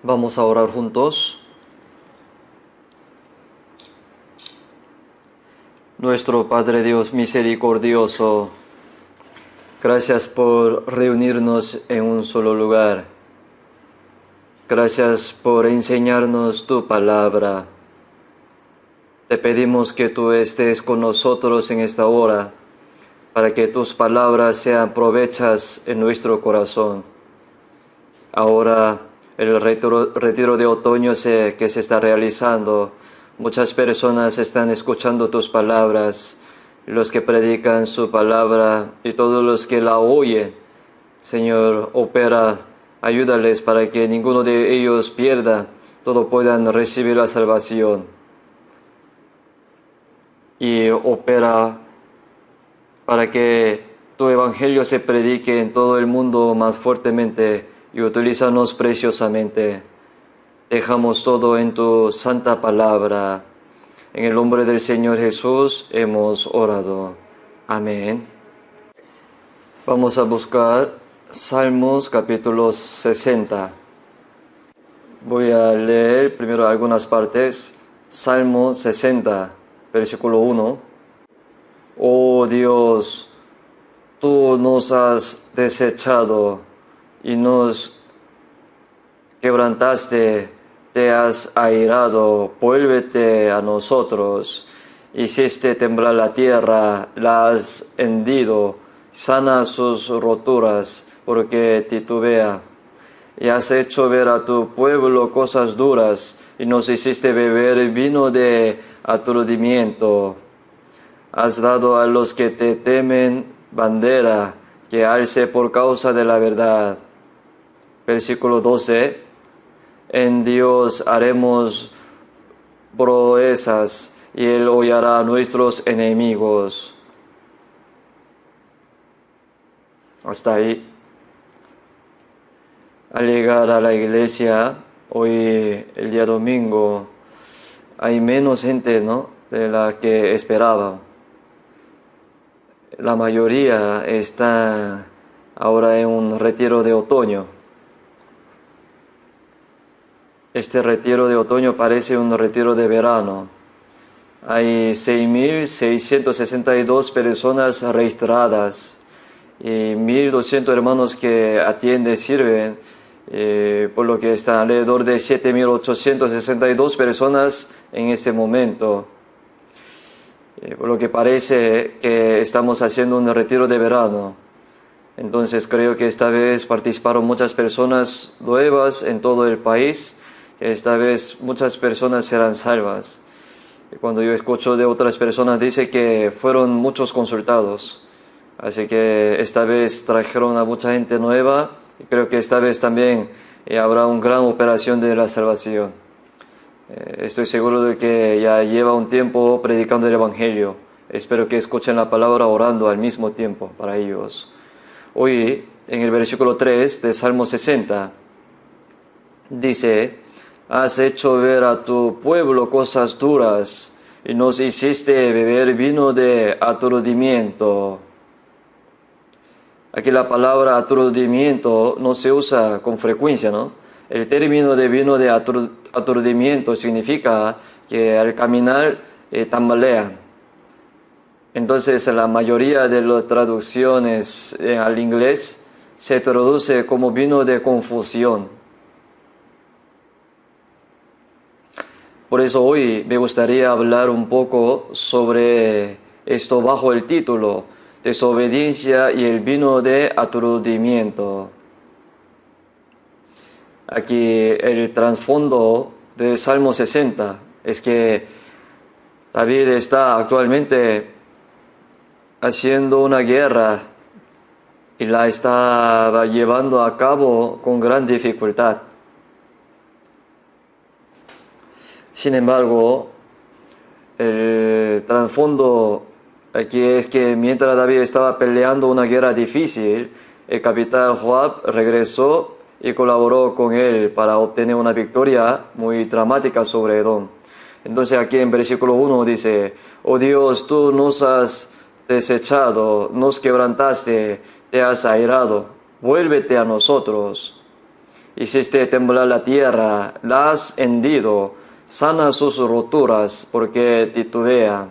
Vamos a orar juntos. Nuestro Padre Dios misericordioso, gracias por reunirnos en un solo lugar. Gracias por enseñarnos tu palabra. Te pedimos que tú estés con nosotros en esta hora, para que tus palabras sean provechas en nuestro corazón. Ahora, el retiro de otoño que se está realizando, muchas personas están escuchando tus palabras, los que predican su palabra y todos los que la oyen. Señor, opera, ayúdales para que ninguno de ellos pierda, todos puedan recibir la salvación. Y opera para que tu evangelio se predique en todo el mundo más fuertemente y utilízanos preciosamente. Dejamos todo en tu santa palabra. En el nombre del Señor Jesús hemos orado. Amén. Vamos a buscar Salmos capítulo 60. Voy a leer primero algunas partes. Salmo 60, versículo 1. Oh Dios, tú nos has desechado y nos quebrantaste, te has airado, vuélvete a nosotros. Hiciste temblar la tierra, la has hendido, sana sus roturas, porque titubea. Y has hecho ver a tu pueblo cosas duras, y nos hiciste beber vino de aturdimiento. Has dado a los que te temen bandera, que alce por causa de la verdad. Versículo 12. En Dios haremos proezas, y Él hollará a nuestros enemigos. Hasta ahí. Al llegar a la iglesia, hoy, el día domingo, hay menos gente, ¿no?, de la que esperaba. La mayoría está ahora en un retiro de otoño. Este retiro de otoño parece un retiro de verano. Hay 6.662 personas registradas y 1.200 hermanos que atienden, sirven, por lo que están alrededor de 7.862 personas en este momento. Por lo que parece que estamos haciendo un retiro de verano. Entonces creo que esta vez participaron muchas personas nuevas en todo el país. Esta vez muchas personas serán salvas. Cuando yo escucho de otras personas, dice que fueron muchos consultados. Así que esta vez trajeron a mucha gente nueva y creo que esta vez también habrá una gran operación de la salvación. Estoy seguro de que ya lleva un tiempo predicando el Evangelio. Espero que escuchen la palabra orando al mismo tiempo para ellos. Hoy, en el versículo 3 de Salmo 60, dice: has hecho ver a tu pueblo cosas duras y nos hiciste beber vino de aturdimiento. Aquí la palabra aturdimiento no se usa con frecuencia, ¿no? El término de vino de aturdimiento significa que al caminar tambalean. Entonces, la mayoría de las traducciones al inglés se traduce como vino de confusión. Por eso hoy me gustaría hablar un poco sobre esto bajo el título Desobediencia y el vino de aturdimiento. Aquí el trasfondo del Salmo 60 es que David está actualmente haciendo una guerra y la está llevando a cabo con gran dificultad. Sin embargo, el trasfondo aquí es que mientras David estaba peleando una guerra difícil, el capitán Joab regresó y colaboró con él para obtener una victoria muy dramática sobre Edom. Entonces aquí en versículo 1 dice: oh Dios, tú nos has desechado, nos quebrantaste, te has airado, vuélvete a nosotros. hiciste temblar la tierra, la has hendido, sana sus roturas, porque titubea.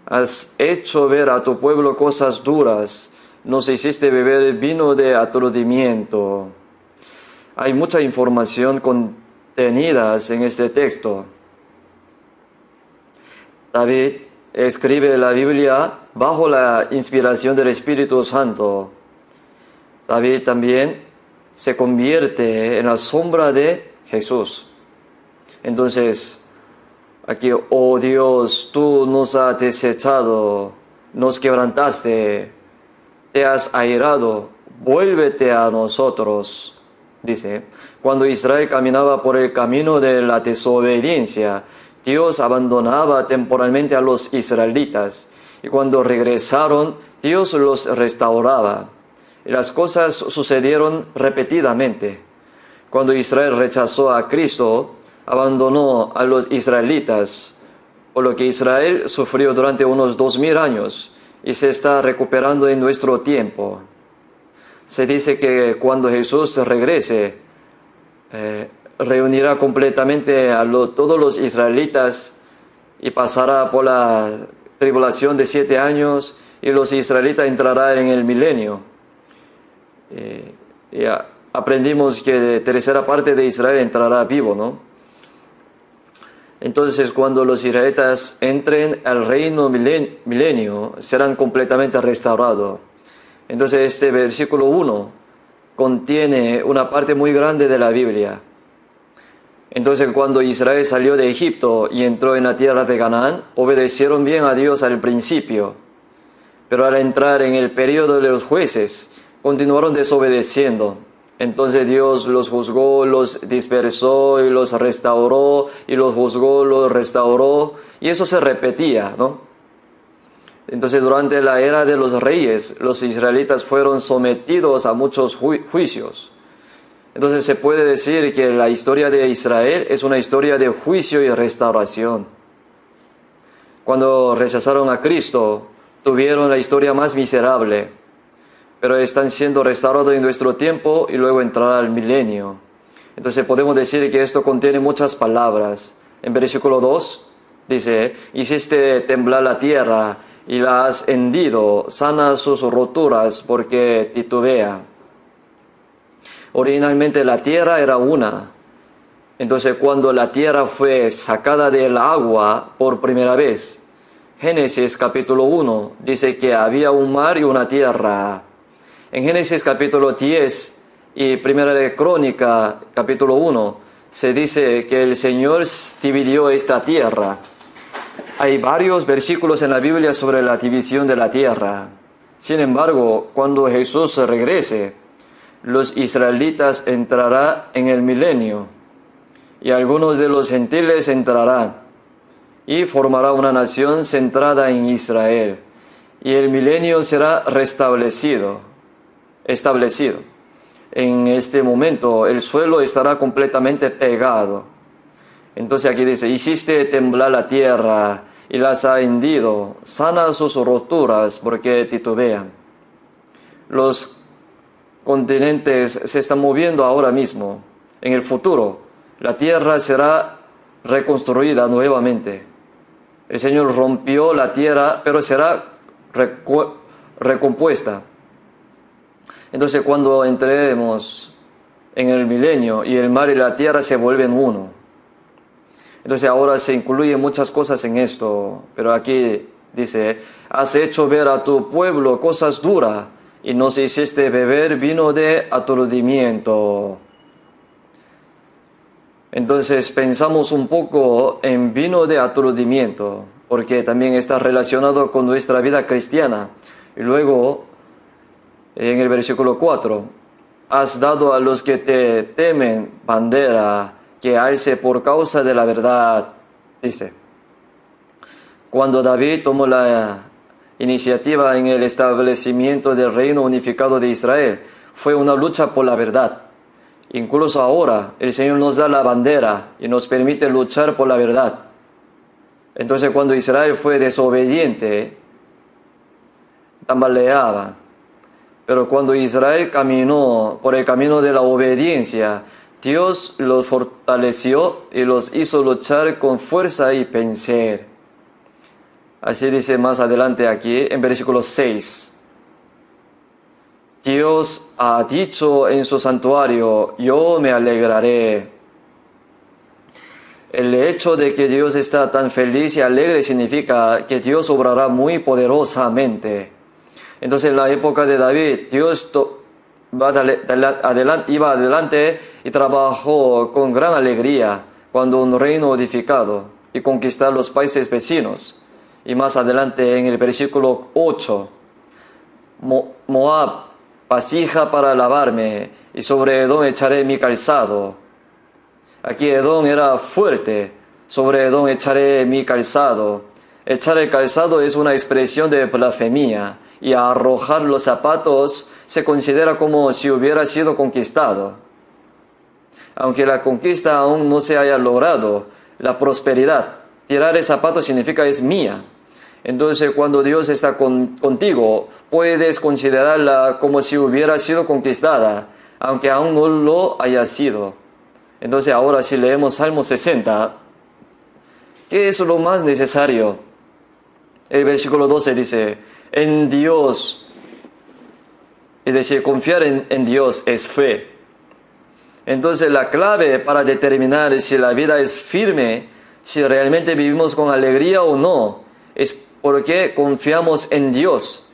Has hecho ver a tu pueblo cosas duras, nos hiciste beber vino de aturdimiento. Hay mucha información contenida en este texto. David escribe la Biblia bajo la inspiración del Espíritu Santo. David también se convierte en la sombra de Jesús. Entonces, aquí, oh Dios, tú nos has desechado, nos quebrantaste, te has airado, vuélvete a nosotros. Dice, cuando Israel caminaba por el camino de la desobediencia, Dios abandonaba temporalmente a los israelitas, y cuando regresaron, Dios los restauraba. Y las cosas sucedieron repetidamente. Cuando Israel rechazó a Cristo, abandonó a los israelitas, por lo que Israel sufrió durante unos 2000 años y se está recuperando en nuestro tiempo. Se dice que cuando Jesús regrese, reunirá completamente a todos los israelitas y pasará por la tribulación de 7 años y los israelitas entrarán en el milenio. Ya aprendimos que la tercera parte de Israel entrará vivo, ¿no? Entonces, cuando los israelitas entren al reino milenio, serán completamente restaurados. Entonces, este versículo 1 contiene una parte muy grande de la Biblia. Entonces, cuando Israel salió de Egipto y entró en la tierra de Canaán, obedecieron bien a Dios al principio. Pero al entrar en el periodo de los jueces, continuaron desobedeciendo. Entonces Dios los juzgó, los dispersó y los restauró, y los juzgó, los restauró, y eso se repetía, ¿no? Entonces durante la era de los reyes, los israelitas fueron sometidos a muchos juicios. Entonces se puede decir que la historia de Israel es una historia de juicio y restauración. Cuando rechazaron a Cristo, tuvieron la historia más miserable, pero están siendo restaurados en nuestro tiempo y luego entrará al milenio. Entonces podemos decir que esto contiene muchas palabras. En versículo 2 dice, hiciste temblar la tierra y la has hendido, sana sus roturas porque titubea. Originalmente la tierra era una. Entonces cuando la tierra fue sacada del agua por primera vez, Génesis capítulo 1 dice que había un mar y una tierra. En Génesis capítulo 10 y Primera de Crónica capítulo 1 se dice que el Señor dividió esta tierra. Hay varios versículos en la Biblia sobre la división de la tierra. Sin embargo, cuando Jesús regrese, los israelitas entrarán en el milenio y algunos de los gentiles entrarán y formará una nación centrada en Israel y el milenio será establecido. En este momento el suelo estará completamente pegado. Entonces aquí dice, hiciste temblar la tierra y las ha hendido, sana sus roturas porque titubean. Los continentes se están moviendo ahora mismo. En el futuro, la tierra será reconstruida nuevamente. El Señor rompió la tierra, pero será recompuesta. Entonces, cuando entremos en el milenio y el mar y la tierra se vuelven uno. Entonces, ahora se incluyen muchas cosas en esto, pero aquí dice, has hecho ver a tu pueblo cosas duras y nos hiciste beber vino de aturdimiento. Entonces pensamos un poco en vino de aturdimiento, porque también está relacionado con nuestra vida cristiana. Y luego, en el versículo 4, has dado a los que te temen bandera que alce por causa de la verdad, dice. Cuando David tomó la iniciativa en el establecimiento del reino unificado de Israel, fue una lucha por la verdad. Incluso ahora el Señor nos da la bandera y nos permite luchar por la verdad. Entonces cuando Israel fue desobediente, tambaleaba. Pero cuando Israel caminó por el camino de la obediencia, Dios los fortaleció y los hizo luchar con fuerza y vencer. Así dice más adelante aquí en versículo 6. Dios ha dicho en su santuario, yo me alegraré. El hecho de que Dios está tan feliz y alegre significa que Dios obrará muy poderosamente. Entonces en la época de David, Dios iba adelante y trabajó con gran alegría cuando un reino edificado y conquistar los países vecinos. Y más adelante en el versículo 8, Moab, vasija para lavarme, y sobre Edom echaré mi calzado. Aquí Edom era fuerte, sobre Edom echaré mi calzado. Echar el calzado es una expresión de blasfemia, y arrojar los zapatos se considera como si hubiera sido conquistado. Aunque la conquista aún no se haya logrado, la prosperidad, tirar el zapato significa es mía. Entonces cuando Dios está contigo, puedes considerarla como si hubiera sido conquistada, aunque aún no lo haya sido. Entonces ahora si leemos Salmo 60, ¿qué es lo más necesario? El versículo 12 dice, en Dios, es decir, confiar en Dios es fe. Entonces la clave para determinar si la vida es firme, si realmente vivimos con alegría o no, es porque confiamos en Dios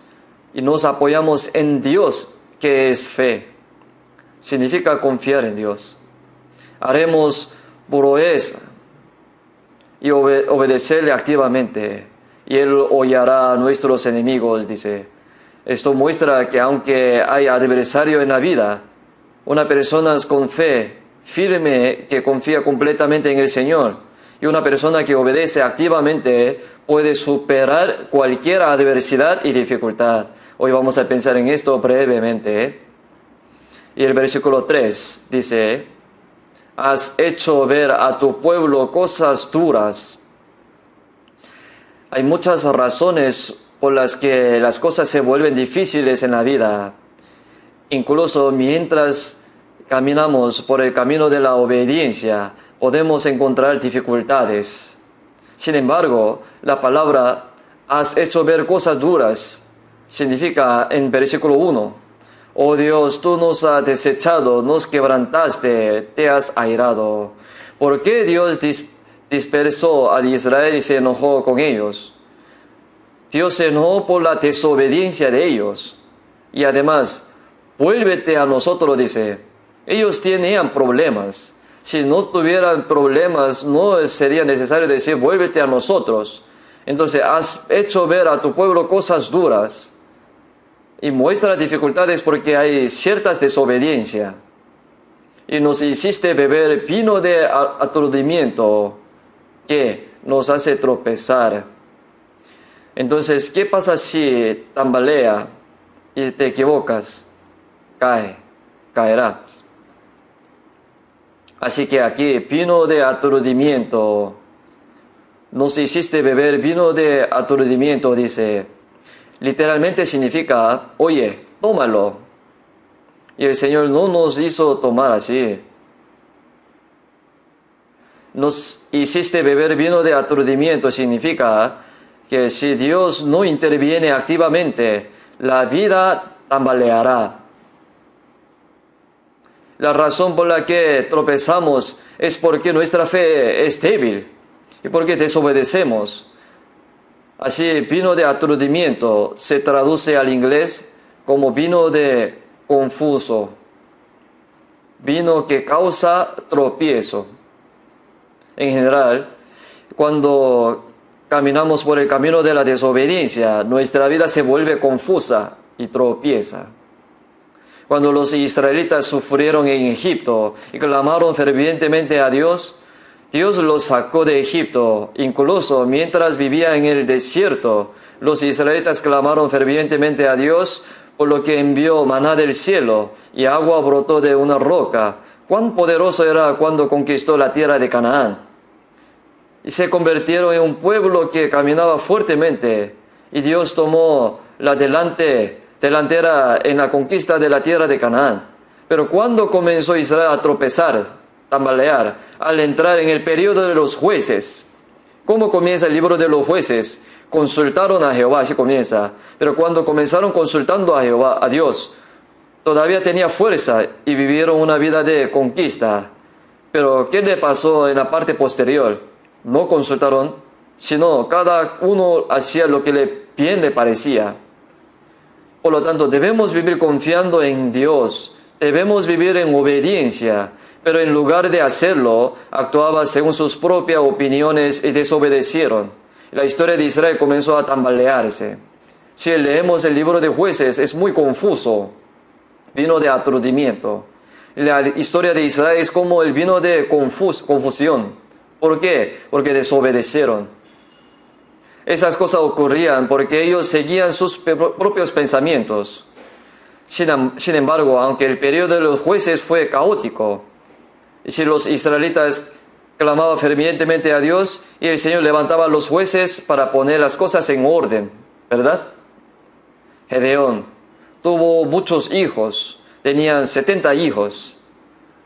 y nos apoyamos en Dios, que es fe. Significa confiar en Dios. Haremos proeza y obedecerle activamente, y Él hollará a nuestros enemigos, dice. Esto muestra que aunque hay adversario en la vida, una persona con fe firme que confía completamente en el Señor, y una persona que obedece activamente puede superar cualquier adversidad y dificultad. Hoy vamos a pensar en esto brevemente. Y el versículo 3 dice, has hecho ver a tu pueblo cosas duras. Hay muchas razones por las que las cosas se vuelven difíciles en la vida. Incluso mientras caminamos por el camino de la obediencia, podemos encontrar dificultades. Sin embargo, la palabra has hecho ver cosas duras significa en versículo 1, oh Dios, tú nos has desechado, nos quebrantaste, te has airado. ¿Por qué Dios dispersó a Israel y se enojó con ellos? Dios se enojó por la desobediencia de ellos. Y además, vuélvete a nosotros, dice. Ellos tenían problemas. Si no tuvieran problemas, no sería necesario decir, vuélvete a nosotros. Entonces, has hecho ver a tu pueblo cosas duras. Y muestra dificultades porque hay ciertas desobediencias. Y nos hiciste beber vino de aturdimiento que nos hace tropezar. Entonces, ¿qué pasa si tambalea y te equivocas? Caerás. Así que aquí, vino de aturdimiento. Nos hiciste beber vino de aturdimiento, dice. Literalmente significa, oye, tómalo. Y el Señor no nos hizo tomar así. Nos hiciste beber vino de aturdimiento significa que si Dios no interviene activamente, la vida tambaleará. La razón por la que tropezamos es porque nuestra fe es débil y porque desobedecemos. Así, vino de aturdimiento se traduce al inglés como vino de confuso, vino que causa tropiezo. En general, cuando caminamos por el camino de la desobediencia, nuestra vida se vuelve confusa y tropieza. Cuando los israelitas sufrieron en Egipto y clamaron fervientemente a Dios, Dios los sacó de Egipto. Incluso mientras vivía en el desierto, los israelitas clamaron fervientemente a Dios, por lo que envió maná del cielo y agua brotó de una roca. Cuán poderoso era cuando conquistó la tierra de Canaán. Y se convirtieron en un pueblo que caminaba fuertemente. Y Dios tomó la delante delantera en la conquista de la tierra de Canaán. Pero cuando comenzó Israel a tropezar, tambalear, al entrar en el periodo de los jueces, ¿cómo comienza el libro de los jueces? Consultaron a Jehová, así comienza. Pero cuando comenzaron consultando a Jehová, a Dios, todavía tenía fuerza y vivieron una vida de conquista. Pero ¿qué le pasó en la parte posterior? No consultaron, sino cada uno hacía lo que bien le parecía. Por lo tanto, debemos vivir confiando en Dios, debemos vivir en obediencia, pero en lugar de hacerlo, actuaba según sus propias opiniones y desobedecieron. La historia de Israel comenzó a tambalearse. Si leemos el libro de Jueces, es muy confuso, vino de aturdimiento. La historia de Israel es como el vino de confusión. ¿Por qué? Porque desobedecieron. Esas cosas ocurrían porque ellos seguían sus propios pensamientos. Sin embargo, aunque el periodo de los jueces fue caótico, y si los israelitas clamaban fervientemente a Dios, y el Señor levantaba a los jueces para poner las cosas en orden, ¿verdad? Gedeón tuvo muchos hijos, tenían 70 hijos,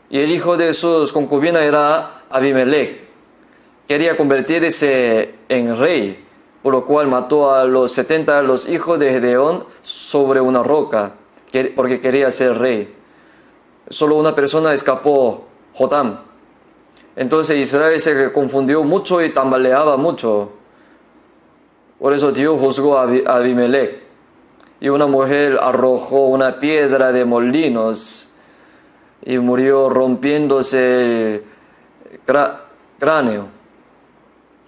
y el hijo de sus concubinas era Abimelech. Quería convertirse en rey, por lo cual mató a los 70 los hijos de Gedeón sobre una roca, porque quería ser rey. Solo una persona escapó, Jotam. Entonces Israel se confundió mucho y tambaleaba mucho. Por eso Dios juzgó a Abimelech. Y una mujer arrojó una piedra de molinos y murió rompiéndose el cráneo.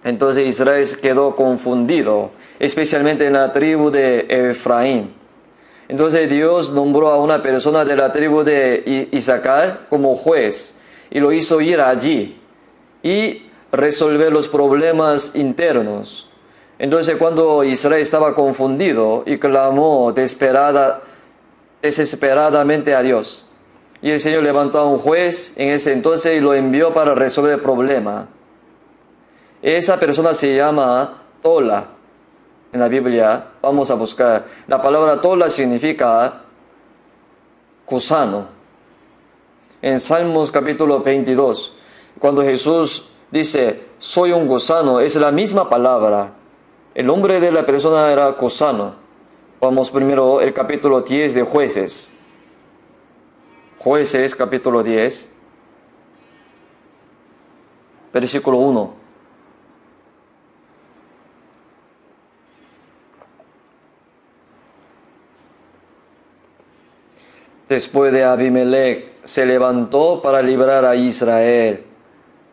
Entonces Israel quedó confundido, especialmente en la tribu de Efraín. Entonces Dios nombró a una persona de la tribu de Isaacar como juez y lo hizo ir allí y resolver los problemas internos. Entonces cuando Israel estaba confundido y clamó desesperadamente a Dios, y el Señor levantó a un juez en ese entonces y lo envió para resolver el problema. Esa persona se llama Tola. En la Biblia vamos a buscar. La palabra Tola significa gusano. En Salmos capítulo 22, cuando Jesús dice, soy un gusano, es la misma palabra. El nombre de la persona era gusano. Vamos primero el capítulo 10 de Jueces. Jueces capítulo 10, versículo 1. Después de Abimelech se levantó para librar a Israel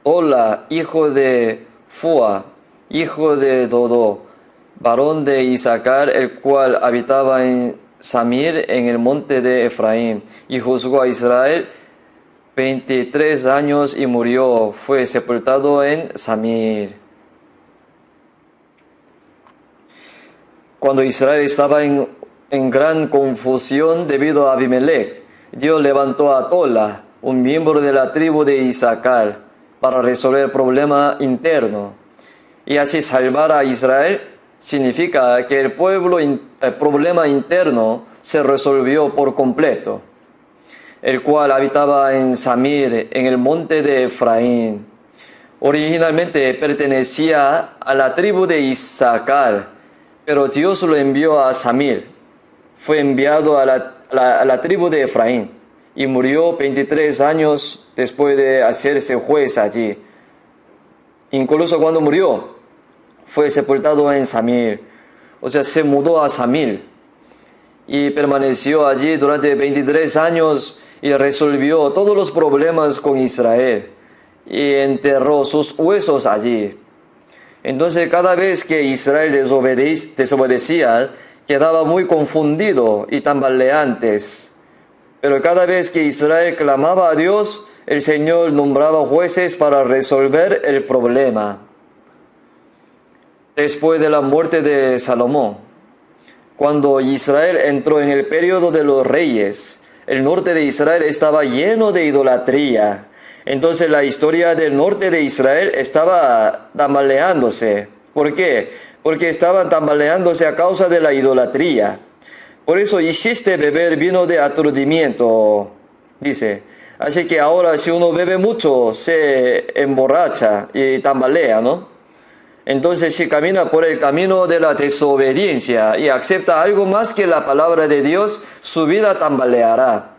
Tola, hijo de Fua, hijo de Dodo, varón de Isaacar, el cual habitaba en Samir, en el monte de Efraín, y juzgó a Israel 23 años y murió. Fue sepultado en Samir. Cuando Israel estaba en gran confusión debido a Abimelech, Dios levantó a Tola, un miembro de la tribu de Isaacar, para resolver el problema interno. Y así salvar a Israel significa que el problema interno se resolvió por completo, el cual habitaba en Samir, en el monte de Efraín. Originalmente pertenecía a la tribu de Isaacar, pero Dios lo envió a Samir. Fue enviado a la tribu de Efraín y murió 23 años después de hacerse juez allí. Incluso cuando murió, fue sepultado en Samir. O sea, se mudó a Samir y permaneció allí durante 23 años y resolvió todos los problemas con Israel y enterró sus huesos allí. Entonces, cada vez que Israel desobedecía, quedaba muy confundido y tambaleantes. Pero cada vez que Israel clamaba a Dios, el Señor nombraba jueces para resolver el problema. Después de la muerte de Salomón, cuando Israel entró en el periodo de los reyes, el norte de Israel estaba lleno de idolatría. Entonces la historia del norte de Israel estaba tambaleándose. ¿Por qué? Porque estaban tambaleándose a causa de la idolatría. Por eso hiciste beber vino de aturdimiento, dice. Así que ahora si uno bebe mucho, se emborracha y tambalea, ¿no? Entonces si camina por el camino de la desobediencia y acepta algo más que la palabra de Dios, su vida tambaleará.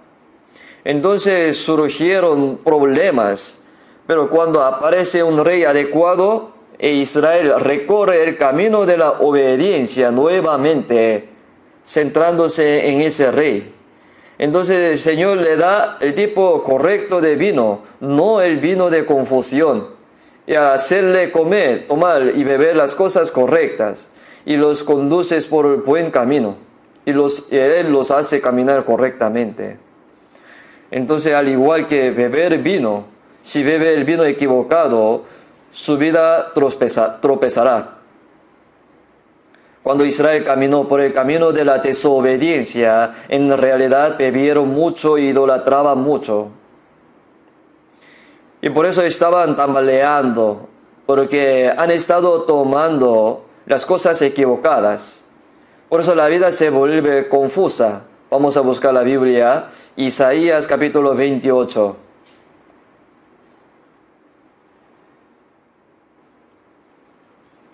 Entonces surgieron problemas, pero cuando aparece un rey adecuado, e Israel recorre el camino de la obediencia nuevamente, centrándose en ese rey. Entonces el Señor le da el tipo correcto de vino, no el vino de confusión, y al hacerle comer, tomar y beber las cosas correctas, y los conduces por el buen camino, y Él los hace caminar correctamente. Entonces, al igual que beber vino, si bebe el vino equivocado, su vida tropezará. Cuando Israel caminó por el camino de la desobediencia, en realidad bebieron mucho y idolatraban mucho. Y por eso estaban tambaleando, porque han estado tomando las cosas equivocadas. Por eso la vida se vuelve confusa. Vamos a buscar la Biblia, Isaías capítulo 28.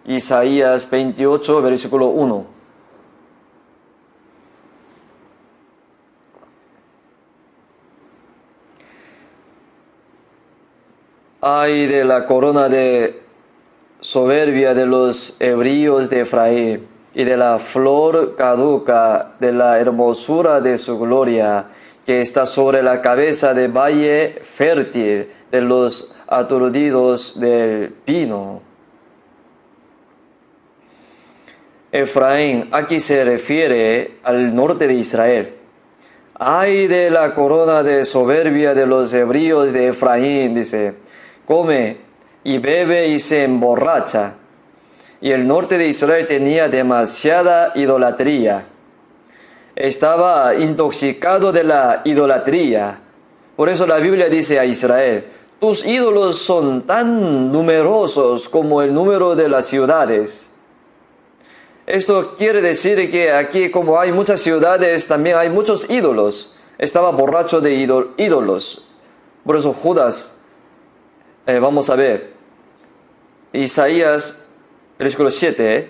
Isaías 28, versículo 1. Ay de la corona de soberbia de los hebreos de Efraín, y de la flor caduca de la hermosura de su gloria, que está sobre la cabeza de valle fértil de los aturdidos del pino. Efraín, aquí se refiere al norte de Israel. Ay de la corona de soberbia de los hebreos de Efraín, dice, come y bebe y se emborracha. Y el norte de Israel tenía demasiada idolatría. Estaba intoxicado de la idolatría. Por eso la Biblia dice a Israel, tus ídolos son tan numerosos como el número de las ciudades. Esto quiere decir que aquí, como hay muchas ciudades, también hay muchos ídolos. Estaba borracho de ídolos. Por eso Judas, vamos a ver, Isaías, versículo 7,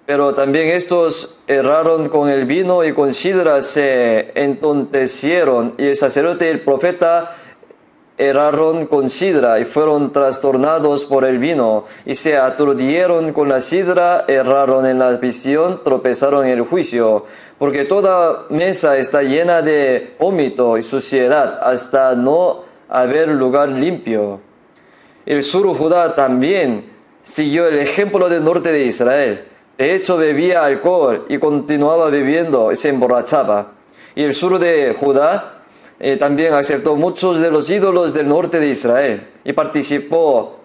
pero también estos erraron con el vino y con sidra se entontecieron, y el sacerdote y el profeta erraron con sidra y fueron trastornados por el vino, y se aturdieron con la sidra, erraron en la visión, tropezaron en el juicio, porque toda mesa está llena de vómito y suciedad, hasta no haber lugar limpio. El sur Judá también siguió el ejemplo del norte de Israel. De hecho, bebía alcohol y continuaba bebiendo y se emborrachaba. Y el sur de Judá también aceptó muchos de los ídolos del norte de Israel y participó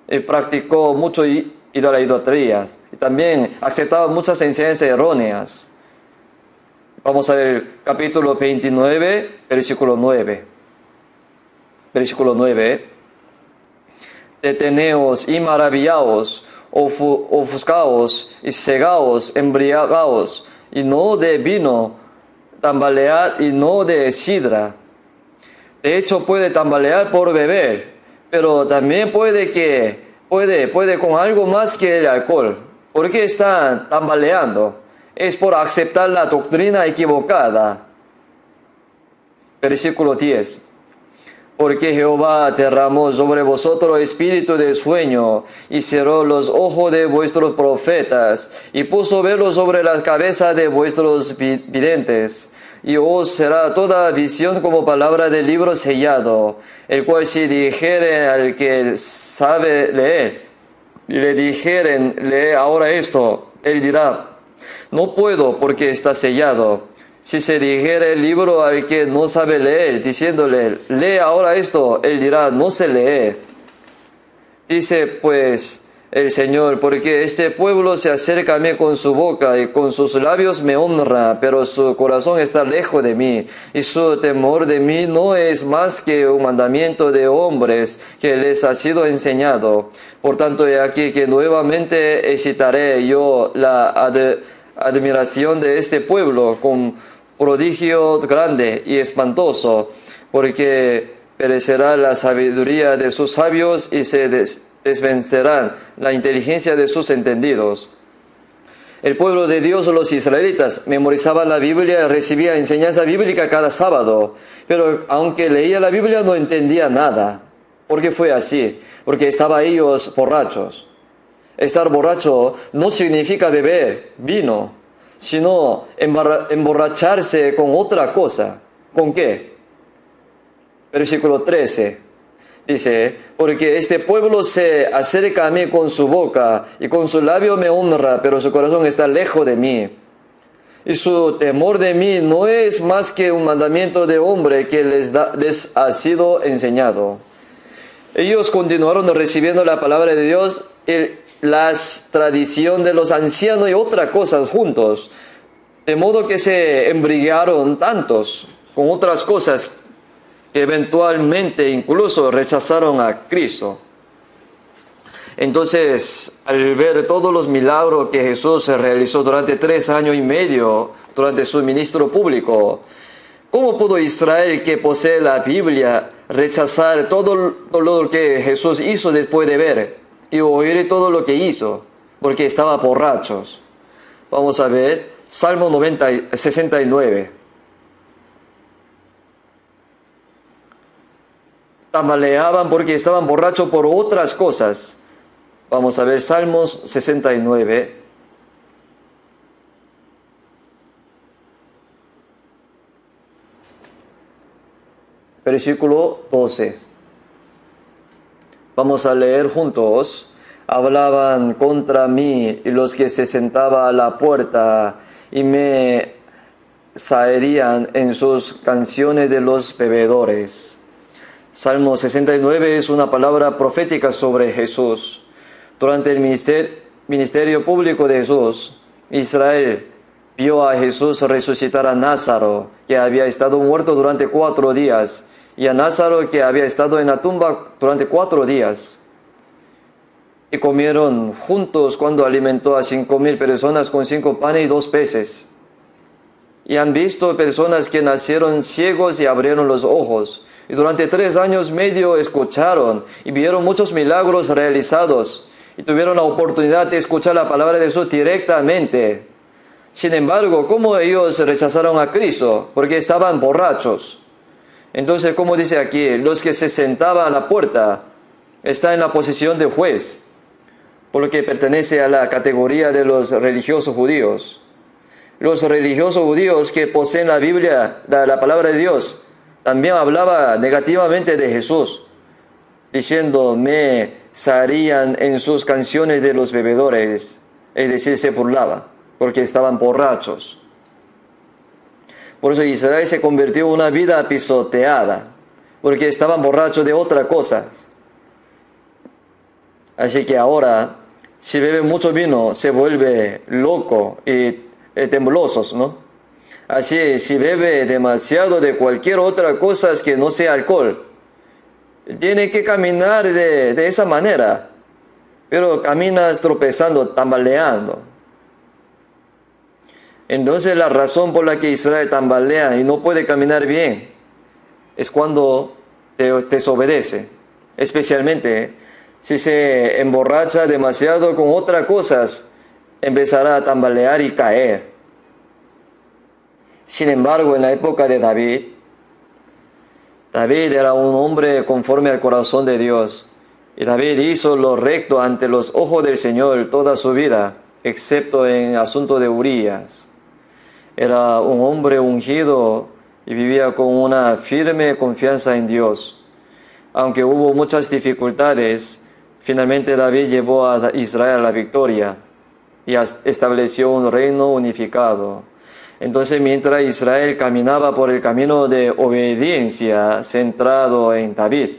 y practicó mucho idolatría. Y también aceptaba muchas enseñanzas erróneas. Vamos a ver capítulo 29, versículo 9. Versículo 9. Deteneos y maravillaos, ofuscaos y cegaos, embriagaos, y no de vino, tambalead y no de sidra. De hecho puede tambalear por beber, pero también puede con algo más que el alcohol. ¿Por qué está tambaleando? Es por aceptar la doctrina equivocada. Versículo 10. Porque Jehová derramó sobre vosotros espíritu de sueño, y cerró los ojos de vuestros profetas, y puso velo sobre la cabeza de vuestros videntes. Y os será toda visión como palabra del libro sellado, el cual si dijere al que sabe leer, y le dijeren, lee ahora esto, él dirá, no puedo porque está sellado. Si se dijere el libro al que no sabe leer, diciéndole, lee ahora esto, él dirá, no sé leer. Dice pues el Señor, porque este pueblo se acerca a mí con su boca y con sus labios me honra, pero su corazón está lejos de mí, y su temor de mí no es más que un mandamiento de hombres que les ha sido enseñado. Por tanto, he aquí que nuevamente excitaré yo la admiración de este pueblo con prodigio grande y espantoso, porque perecerá la sabiduría de sus sabios y se desvencerán la inteligencia de sus entendidos. El pueblo de Dios, los israelitas, memorizaban la Biblia y recibía enseñanza bíblica cada sábado, pero aunque leía la Biblia no entendía nada. ¿Por qué fue así? Porque estaban ellos borrachos. Estar borracho no significa beber vino, sino emborracharse con otra cosa. ¿Con qué? Versículo 13 dice: porque este pueblo se acerca a mí con su boca y con su labio me honra, pero su corazón está lejos de mí. Y su temor de mí no es más que un mandamiento de hombre que les ha sido enseñado. Ellos continuaron recibiendo la palabra de Dios y las tradiciones de los ancianos y otras cosas juntos, de modo que se embriagaron tantos con otras cosas que eventualmente incluso rechazaron a Cristo. Entonces, al ver todos los milagros que Jesús realizó durante 3 años y medio durante su ministro público, ¿cómo pudo Israel, que posee la Biblia, rechazar todo lo que Jesús hizo después de ver y oír todo lo que hizo? Porque estaban borrachos. Vamos a ver Salmo 69. Tambaleaban porque estaban borrachos por otras cosas. Vamos a ver Salmos 69. Versículo 12. Vamos a leer juntos. Hablaban contra mí y los que se sentaban a la puerta y me zaherían en sus canciones de los bebedores. Salmo 69 es una palabra profética sobre Jesús. Durante el ministerio público de Jesús, Israel vio a Jesús resucitar a Lázaro, que había estado muerto durante 4 días, y a Lázaro, que había estado en la tumba durante 4 días. Y comieron juntos cuando alimentó a 5,000 personas con 5 panes y 2 peces. Y han visto personas que nacieron ciegos y abrieron los ojos. Y durante 3 años y medio escucharon y vieron muchos milagros realizados. Y tuvieron la oportunidad de escuchar la palabra de Jesús directamente. Sin embargo, ¿cómo ellos rechazaron a Cristo? Porque estaban borrachos. Entonces, como dice aquí, los que se sentaban a la puerta están en la posición de juez, por lo que pertenece a la categoría de los religiosos judíos. Los religiosos judíos que poseen la Biblia, la palabra de Dios, también hablaba negativamente de Jesús, diciendo: me zaherían en sus canciones de los bebedores, es decir, se burlaba, porque estaban borrachos. Por eso Israel se convirtió en una vida pisoteada, porque estaban borrachos de otras cosas. Así que ahora, si bebe mucho vino, se vuelve loco y temblorosos, ¿no? Así, si bebe demasiado de cualquier otra cosa que no sea alcohol, tiene que caminar de esa manera, pero caminas tropezando, tambaleando. Entonces la razón por la que Israel tambalea y no puede caminar bien es cuando te desobedece, especialmente si se emborracha demasiado con otras cosas, empezará a tambalear y caer. Sin embargo, en la época de David era un hombre conforme al corazón de Dios. Y David hizo lo recto ante los ojos del Señor toda su vida, excepto en el asunto de Urías. Era un hombre ungido y vivía con una firme confianza en Dios. Aunque hubo muchas dificultades, finalmente David llevó a Israel a la victoria y estableció un reino unificado. Entonces, mientras Israel caminaba por el camino de obediencia centrado en David,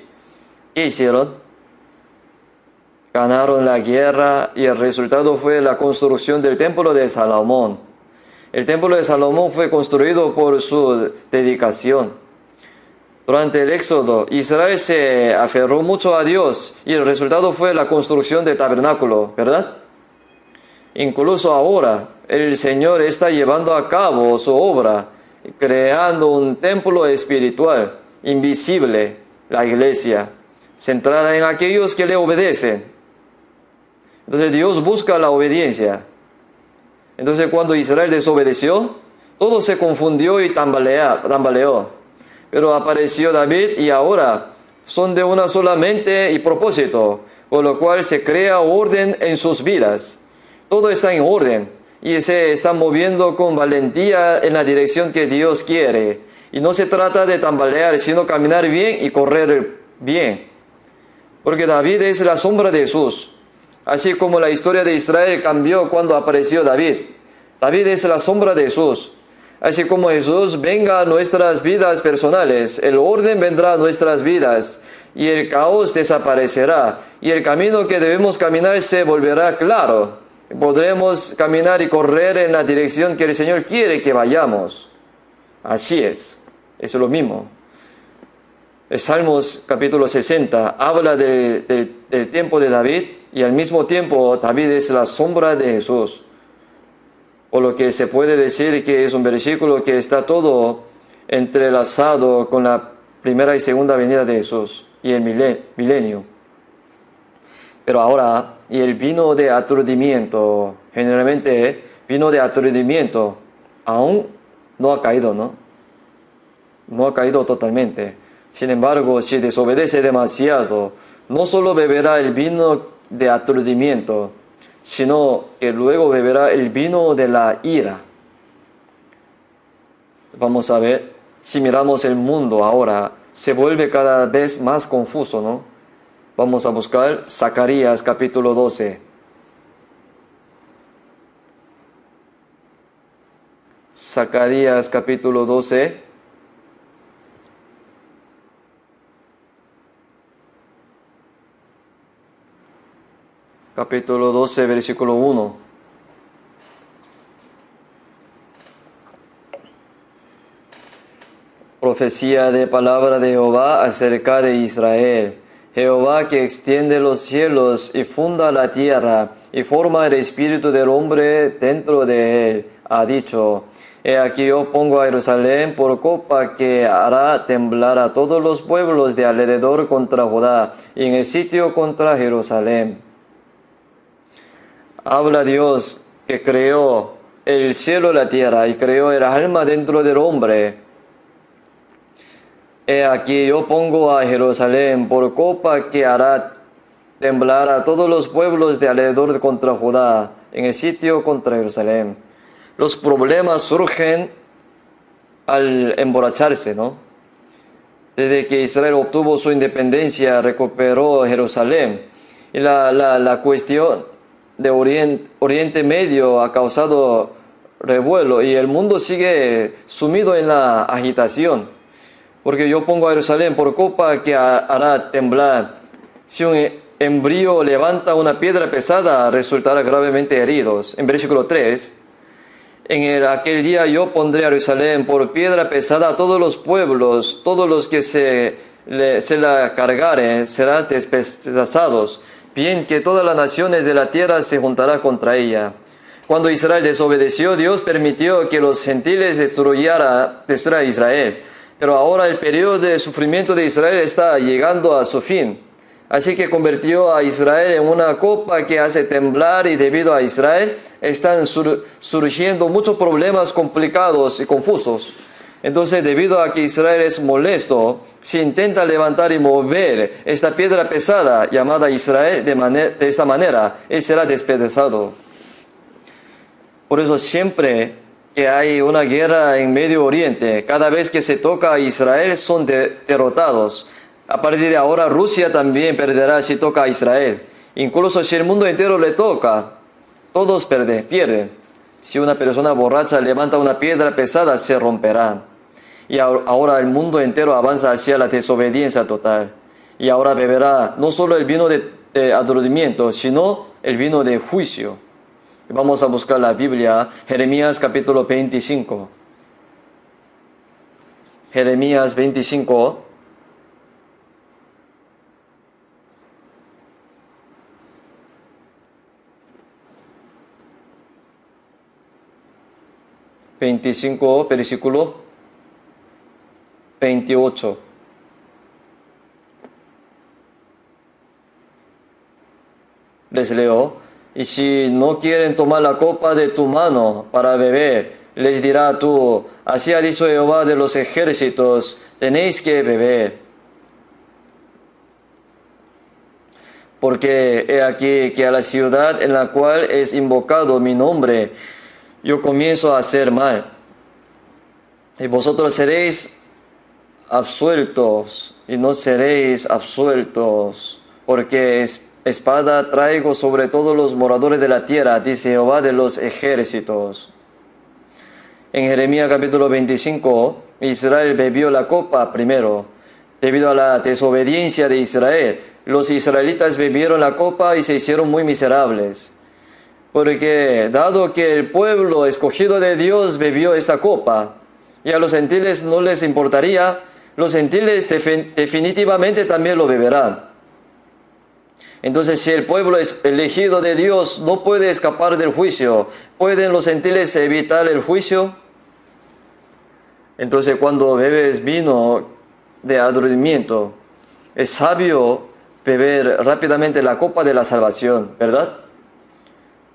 ¿qué hicieron? Ganaron la guerra y el resultado fue la construcción del templo de Salomón. El templo de Salomón fue construido por su dedicación. Durante el Éxodo, Israel se aferró mucho a Dios y el resultado fue la construcción del tabernáculo, ¿verdad? Incluso ahora, el Señor está llevando a cabo su obra, creando un templo espiritual, invisible, la iglesia, centrada en aquellos que le obedecen. Entonces Dios busca la obediencia. Entonces cuando Israel desobedeció, todo se confundió y tambaleó. Pero apareció David y ahora son de una sola mente y propósito, por lo cual se crea orden en sus vidas. Todo está en orden y se está moviendo con valentía en la dirección que Dios quiere. Y no se trata de tambalear, sino caminar bien y correr bien. Porque David es la sombra de Jesús. Así como la historia de Israel cambió cuando apareció David. David es la sombra de Jesús. Así como Jesús venga a nuestras vidas personales, el orden vendrá a nuestras vidas y el caos desaparecerá y el camino que debemos caminar se volverá claro. Podremos caminar y correr en la dirección que el Señor quiere que vayamos. Así es lo mismo. El Salmos capítulo 60 habla del tiempo de David y al mismo tiempo David es la sombra de Jesús. O lo que se puede decir que es un versículo que está todo entrelazado con la primera y segunda venida de Jesús y el milenio. Pero ahora, y el vino de aturdimiento, generalmente vino de aturdimiento, aún no ha caído, ¿no? No ha caído totalmente. Sin embargo, si desobedece demasiado, no solo beberá el vino de aturdimiento, sino que luego beberá el vino de la ira. Vamos a ver, si miramos el mundo ahora, se vuelve cada vez más confuso, ¿no? Vamos a buscar Zacarías capítulo 12. Zacarías capítulo 12. Capítulo 12, versículo 1. Profecía de palabra de Jehová acerca de Israel. Jehová que extiende los cielos y funda la tierra y forma el espíritu del hombre dentro de él, ha dicho: He aquí yo pongo a Jerusalén por copa que hará temblar a todos los pueblos de alrededor contra Judá y en el sitio contra Jerusalén. Habla Dios que creó el cielo y la tierra y creó el alma dentro del hombre. He aquí yo pongo a Jerusalén por copa que hará temblar a todos los pueblos de alrededor contra Judá, en el sitio contra Jerusalén. Los problemas surgen al emborracharse, ¿no? Desde que Israel obtuvo su independencia, recuperó Jerusalén. Y la cuestión de Oriente Medio ha causado revuelo y el mundo sigue sumido en la agitación. Porque yo pongo a Jerusalén por copa que hará temblar. Si un embrión levanta una piedra pesada, resultará gravemente heridos. En versículo 3, aquel día yo pondré a Jerusalén por piedra pesada a todos los pueblos, todos los que se la cargaren serán despedazados. Bien que todas las naciones de la tierra se juntarán contra ella. Cuando Israel desobedeció, Dios permitió que los gentiles destruyeran a Israel. Pero ahora el periodo de sufrimiento de Israel está llegando a su fin. Así que convirtió a Israel en una copa que hace temblar y debido a Israel están surgiendo muchos problemas complicados y confusos. Entonces, debido a que Israel es molesto, si intenta levantar y mover esta piedra pesada llamada Israel de esta manera, él será despedazado. Por eso siempre que hay una guerra en Medio Oriente, cada vez que se toca a Israel son derrotados. A partir de ahora Rusia también perderá si toca a Israel. Incluso si el mundo entero le toca, todos pierden. Si una persona borracha levanta una piedra pesada, se romperá. Y ahora el mundo entero avanza hacia la desobediencia total. Y ahora beberá no solo el vino de aturdimiento, sino el vino de juicio. Vamos a buscar la Biblia, Jeremías capítulo 25. Jeremías 25. 25, versículo 28. Les leo: y si no quieren tomar la copa de tu mano para beber, les dirá tú: así ha dicho Jehová de los ejércitos, tenéis que beber. Porque he aquí que a la ciudad en la cual es invocado mi nombre, yo comienzo a hacer mal. Y vosotros seréis absueltos, y no seréis absueltos, porque espada traigo sobre todos los moradores de la tierra, dice Jehová de los ejércitos. En Jeremías capítulo 25, Israel bebió la copa primero, debido a la desobediencia de Israel. Los israelitas bebieron la copa y se hicieron muy miserables, porque dado que el pueblo escogido de Dios bebió esta copa, y a los gentiles no les importaría, los gentiles definitivamente también lo beberán. Entonces, si el pueblo es elegido de Dios no puede escapar del juicio, ¿pueden los gentiles evitar el juicio? Entonces, cuando bebes vino de aturdimiento, es sabio beber rápidamente la copa de la salvación, ¿verdad?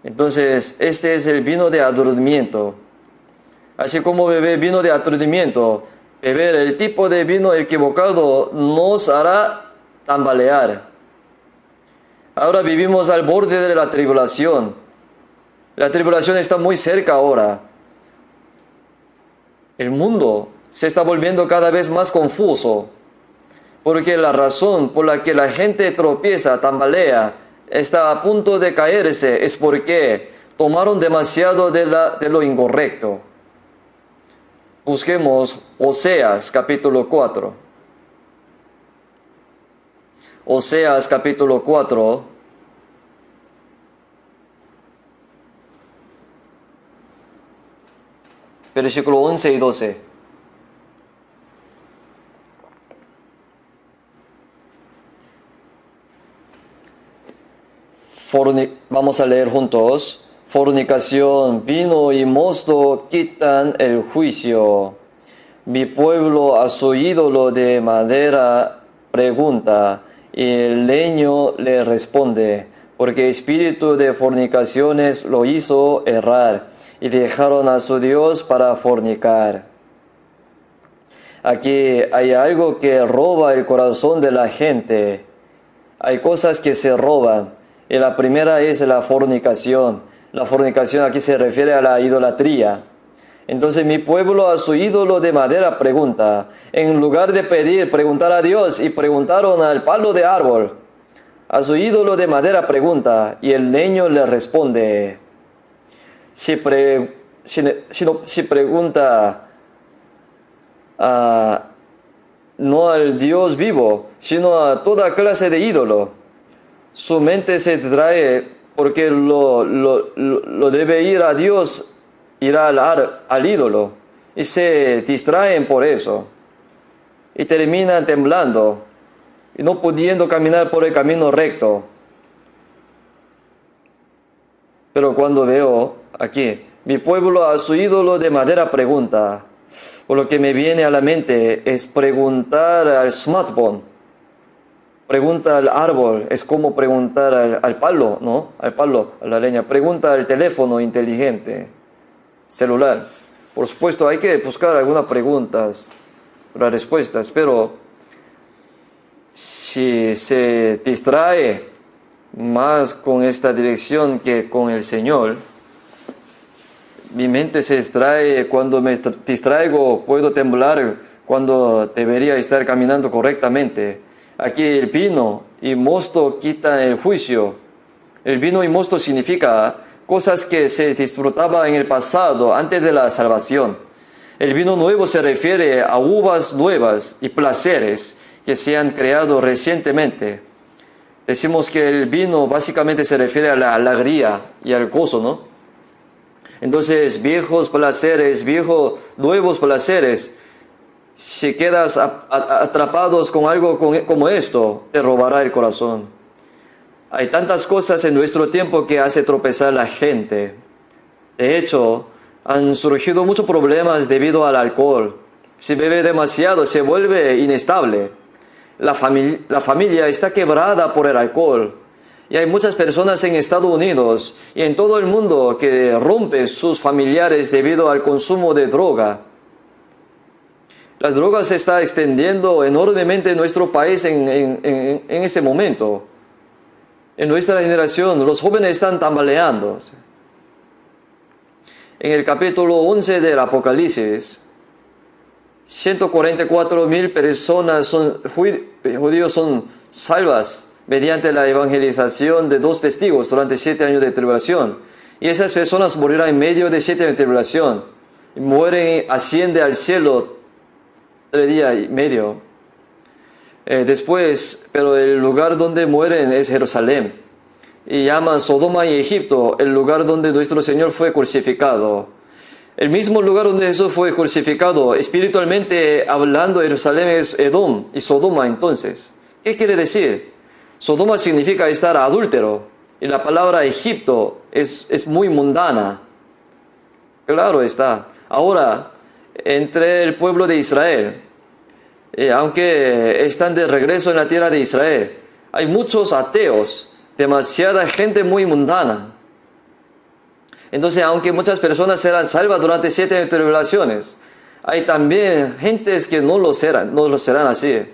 Entonces, este es el vino de aturdimiento. Así como beber vino de aturdimiento, beber el tipo de vino equivocado nos hará tambalear. Ahora vivimos al borde de la tribulación. La tribulación está muy cerca ahora. El mundo se está volviendo cada vez más confuso, porque la razón por la que la gente tropieza, tambalea, está a punto de caerse, es porque tomaron demasiado de lo incorrecto. Busquemos Oseas capítulo 4. Oseas capítulo 4. Versículo 11 y 12. Vamos a leer juntos. Fornicación, vino y mosto quitan el juicio. Mi pueblo a su ídolo de madera pregunta, y el leño le responde, porque espíritu de fornicaciones lo hizo errar, y dejaron a su Dios para fornicar. Aquí hay algo que roba el corazón de la gente. Hay cosas que se roban. Y la primera es la fornicación. La fornicación aquí se refiere a la idolatría. Entonces mi pueblo a su ídolo de madera pregunta. En lugar de pedir, preguntar a Dios, y preguntaron al palo de árbol. A su ídolo de madera pregunta, y el leño le responde. Si pregunta no al Dios vivo, sino a toda clase de ídolo, su mente se distrae porque lo debe ir a Dios, irá al ídolo, y se distraen por eso, y terminan temblando, y no pudiendo caminar por el camino recto. Pero cuando veo aquí, mi pueblo a su ídolo de madera pregunta, por lo que me viene a la mente es preguntar al smartphone. Pregunta al árbol, es como preguntar al palo, ¿no? Al palo, a la leña. Pregunta al teléfono inteligente, celular. Por supuesto, hay que buscar algunas preguntas, las respuestas, pero si se distrae más con esta dirección que con el Señor, mi mente se distrae. Cuando me distraigo, puedo temblar cuando debería estar caminando correctamente. Aquí el vino y mosto quitan el juicio. El vino y mosto significa cosas que se disfrutaban en el pasado, antes de la salvación. El vino nuevo se refiere a uvas nuevas y placeres que se han creado recientemente. Decimos que el vino básicamente se refiere a la alegría y al gozo, ¿no? Entonces, viejos placeres, nuevos placeres. Si quedas atrapados con algo como esto, te robará el corazón. Hay tantas cosas en nuestro tiempo que hace tropezar a la gente. De hecho, Han surgido muchos problemas debido al alcohol. Si bebe demasiado, se vuelve inestable. La familia está quebrada por el alcohol. Y hay muchas personas en Estados Unidos y en todo el mundo que rompen sus familiares debido al consumo de droga. Las drogas se están extendiendo enormemente en nuestro país en ese momento. En nuestra generación, los jóvenes están tambaleando. En el capítulo 11 del Apocalipsis, 144,000 personas judíos son salvas mediante la evangelización de 2 testigos durante 7 años de tribulación. Y esas personas morirán en medio de 7 años de tribulación. Y mueren, asciende al cielo 3 días y medio. Después, pero el lugar donde mueren es Jerusalén. Y llaman Sodoma y Egipto el lugar donde nuestro Señor fue crucificado. El mismo lugar donde Jesús fue crucificado, espiritualmente hablando, Jerusalén es Edom y Sodoma entonces. ¿Qué quiere decir? Sodoma significa estar adúltero. Y la palabra Egipto es muy mundana. Claro está. Ahora, entre el pueblo de Israel, aunque están de regreso en la tierra de Israel, hay muchos ateos, demasiada gente muy mundana. Entonces, aunque muchas personas serán salvas durante 7 años de tribulaciones, hay también gentes que no lo serán así.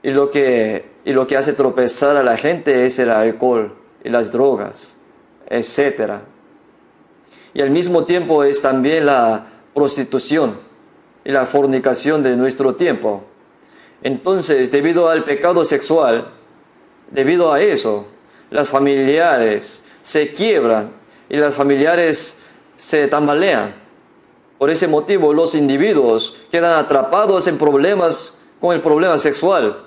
Y lo que hace tropezar a la gente es el alcohol y las drogas, etc. Y al mismo tiempo es también la prostitución y la fornicación de nuestro tiempo. Entonces, debido al pecado sexual, debido a eso, las familiares se quiebran y las familiares se tambalean. Por ese motivo, los individuos quedan atrapados en problemas con el problema sexual.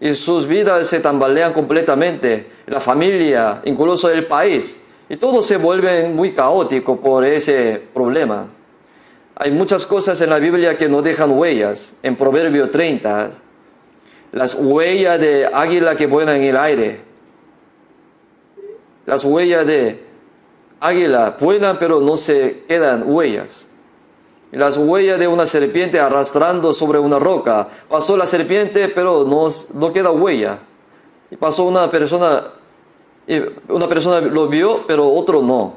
Y sus vidas se tambalean completamente. La familia, incluso el país. Y todo se vuelve muy caótico por ese problema. Hay muchas cosas en la Biblia que no dejan huellas. En Proverbio 30, las huellas de águila que vuelan en el aire. Las huellas de águila vuelan pero no se quedan huellas. Las huellas de una serpiente arrastrando sobre una roca. Pasó la serpiente pero no queda huella. Y pasó una persona lo vio pero otro no.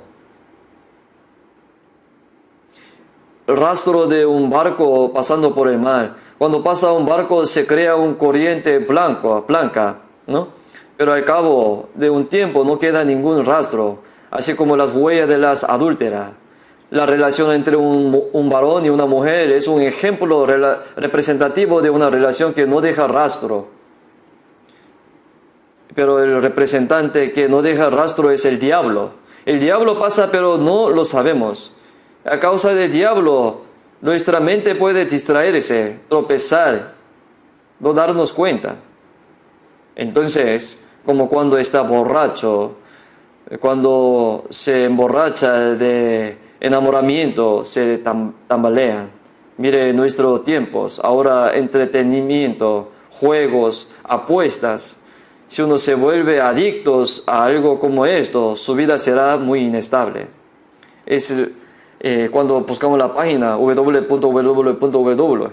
El rastro de un barco pasando por el mar. Cuando pasa un barco se crea un corriente blanca, ¿no? Pero al cabo de un tiempo no queda ningún rastro, así como las huellas de las adúlteras. La relación entre un varón y una mujer es un ejemplo representativo de una relación que no deja rastro. Pero el representante que no deja rastro es el diablo. El diablo pasa pero no lo sabemos. A causa del diablo, nuestra mente puede distraerse, tropezar, no darnos cuenta. Entonces, como cuando está borracho, cuando se emborracha de enamoramiento, se tambalean. Mire nuestros tiempos, ahora entretenimiento, juegos, apuestas. Si uno se vuelve adictos a algo como esto, su vida será muy inestable. Cuando buscamos la página www,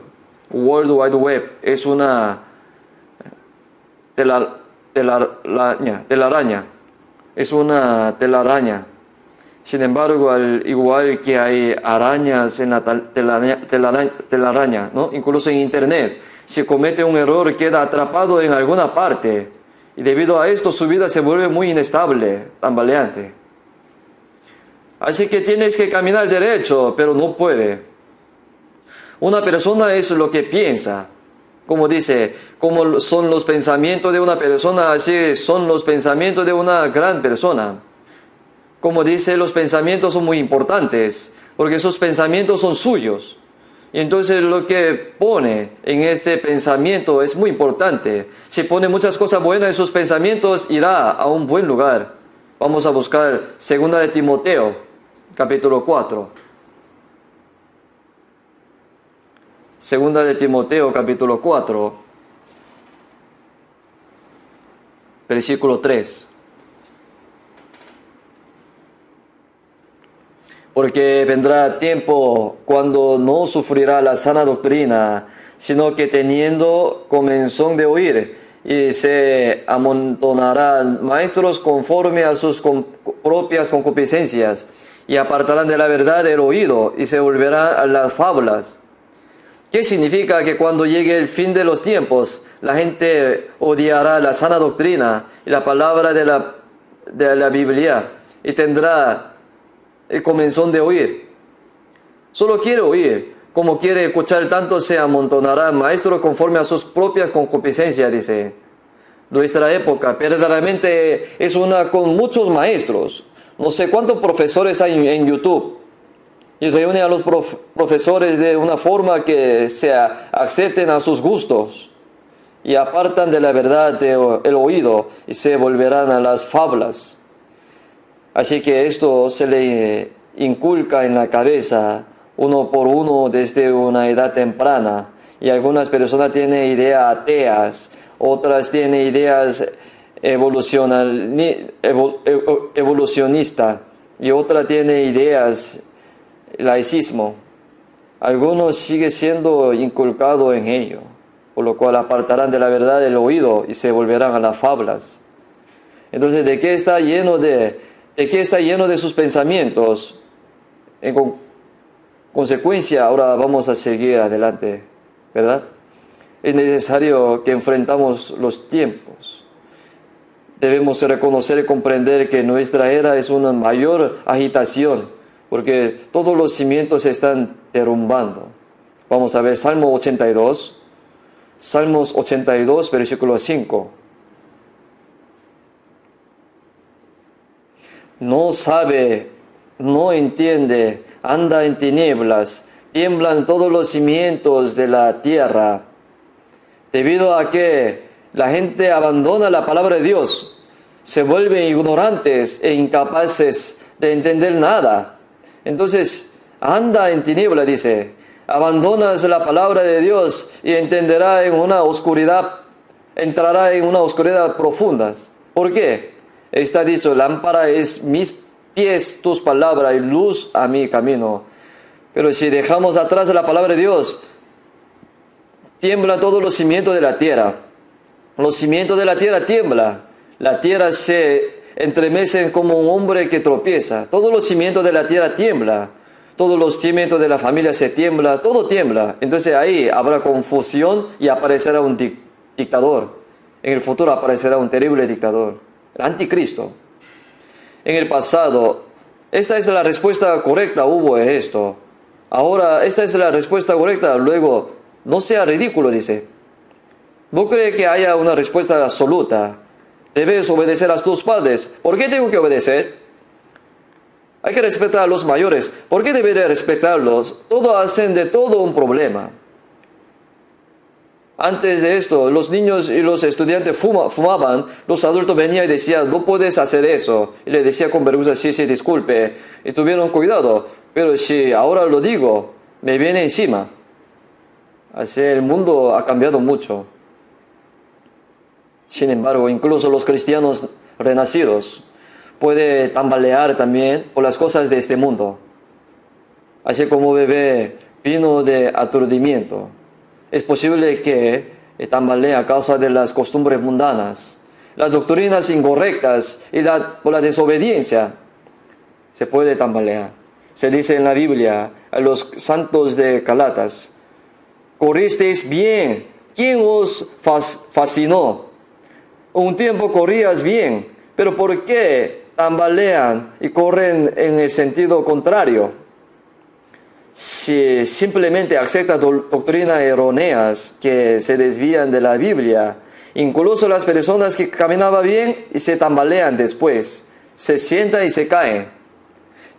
World Wide Web, es una telaraña. Es una telaraña. Sin embargo, al igual que hay arañas en la telaraña, ¿no? Incluso en internet, si comete un error queda atrapado en alguna parte y debido a esto su vida se vuelve muy inestable, tambaleante. Así que tienes que caminar derecho, pero no puede. Una persona es lo que piensa. Como dice, como son los pensamientos de una persona, así son los pensamientos de una gran persona. Como dice, los pensamientos son muy importantes, porque esos pensamientos son suyos. Y entonces lo que pone en este pensamiento es muy importante. Si pone muchas cosas buenas en sus pensamientos, irá a un buen lugar. Vamos a buscar 2 de Timoteo, capítulo 4. 2 de Timoteo, capítulo 4, versículo 3. Porque vendrá tiempo cuando no sufrirá la sana doctrina, sino que teniendo comenzón de oír, y se amontonarán maestros conforme a sus propias concupiscencias, y apartarán de la verdad el oído, y se volverán a las fábulas. ¿Qué significa? Que cuando llegue el fin de los tiempos, la gente odiará la sana doctrina y la palabra de la Biblia, y tendrá el comenzón de oír. Solo quiere oír. Como quiere escuchar tanto, se amontonará maestros conforme a sus propias concupiscencias, dice. Nuestra época verdaderamente es una con muchos maestros. No sé cuántos profesores hay en YouTube. Y reúne a los profesores de una forma que se acepten a sus gustos. Y apartan de la verdad el oído y se volverán a las fábulas. Así que esto se le inculca en la cabeza uno por uno desde una edad temprana. Y algunas personas tienen ideas ateas, otras tienen ideas evolucionistas y otras tienen ideas laicismo. Algunos sigue siendo inculcado en ello, por lo cual apartarán de la verdad el oído y se volverán a las fábulas. Entonces, ¿de qué está lleno de sus pensamientos? En consecuencia, ahora vamos a seguir adelante, ¿verdad? Es necesario que enfrentamos los tiempos. Debemos reconocer y comprender que nuestra era es una mayor agitación, porque todos los cimientos se están derrumbando. Vamos a ver Salmos 82, versículo 5. No sabe, no entiende, anda en tinieblas, tiemblan todos los cimientos de la tierra. Debido a que la gente abandona la palabra de Dios, se vuelven ignorantes e incapaces de entender nada. Entonces, anda en tinieblas, dice, abandonas la palabra de Dios y entrará en una oscuridad profunda. ¿Por qué? Está dicho, lámpara es mis pies tus palabras y luz a mi camino. Pero si dejamos atrás la palabra de Dios, tiemblan todos los cimientos de la tierra. Los cimientos de la tierra tiemblan. La tierra se entremece como un hombre que tropieza. Todos los cimientos de la tierra tiemblan. Todos los cimientos de la familia se tiembla. Todo tiembla. Entonces ahí habrá confusión y aparecerá un dictador. En el futuro aparecerá un terrible dictador. El anticristo. En el pasado, esta es la respuesta correcta, hubo esto. Ahora, esta es la respuesta correcta, luego, no sea ridículo, dice. No cree que haya una respuesta absoluta. Debes obedecer a tus padres. ¿Por qué tengo que obedecer? Hay que respetar a los mayores. ¿Por qué debería respetarlos? Todos hacen de todo un problema. Antes de esto, los niños y los estudiantes fumaban, los adultos venían y decían, no puedes hacer eso. Y le decía con vergüenza, sí, disculpe. Y tuvieron cuidado. Pero si ahora lo digo, me viene encima. Así el mundo ha cambiado mucho. Sin embargo, incluso los cristianos renacidos pueden tambalear también por las cosas de este mundo. Así como bebé vino de aturdimiento. Es posible que tambalee a causa de las costumbres mundanas, las doctrinas incorrectas y por la desobediencia. Se puede tambalear. Se dice en la Biblia a los santos de Galatas, corristeis bien, ¿quién os fascinó? Un tiempo corrías bien, pero ¿por qué tambalean y corren en el sentido contrario? Si simplemente aceptan doctrinas erróneas que se desvían de la Biblia, incluso las personas que caminaban bien y se tambalean después, se sientan y se caen.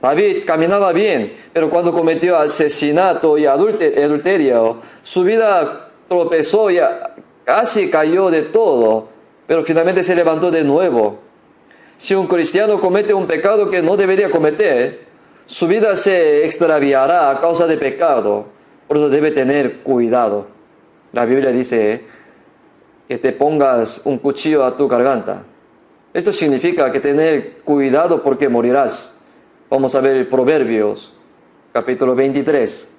David caminaba bien, pero cuando cometió asesinato y adulterio, su vida tropezó y casi cayó de todo, pero finalmente se levantó de nuevo. Si un cristiano comete un pecado que no debería cometer, su vida se extraviará a causa de pecado. Por eso debe tener cuidado. La Biblia dice que te pongas un cuchillo a tu garganta. Esto significa que tener cuidado porque morirás. Vamos a ver Proverbios, capítulo 23.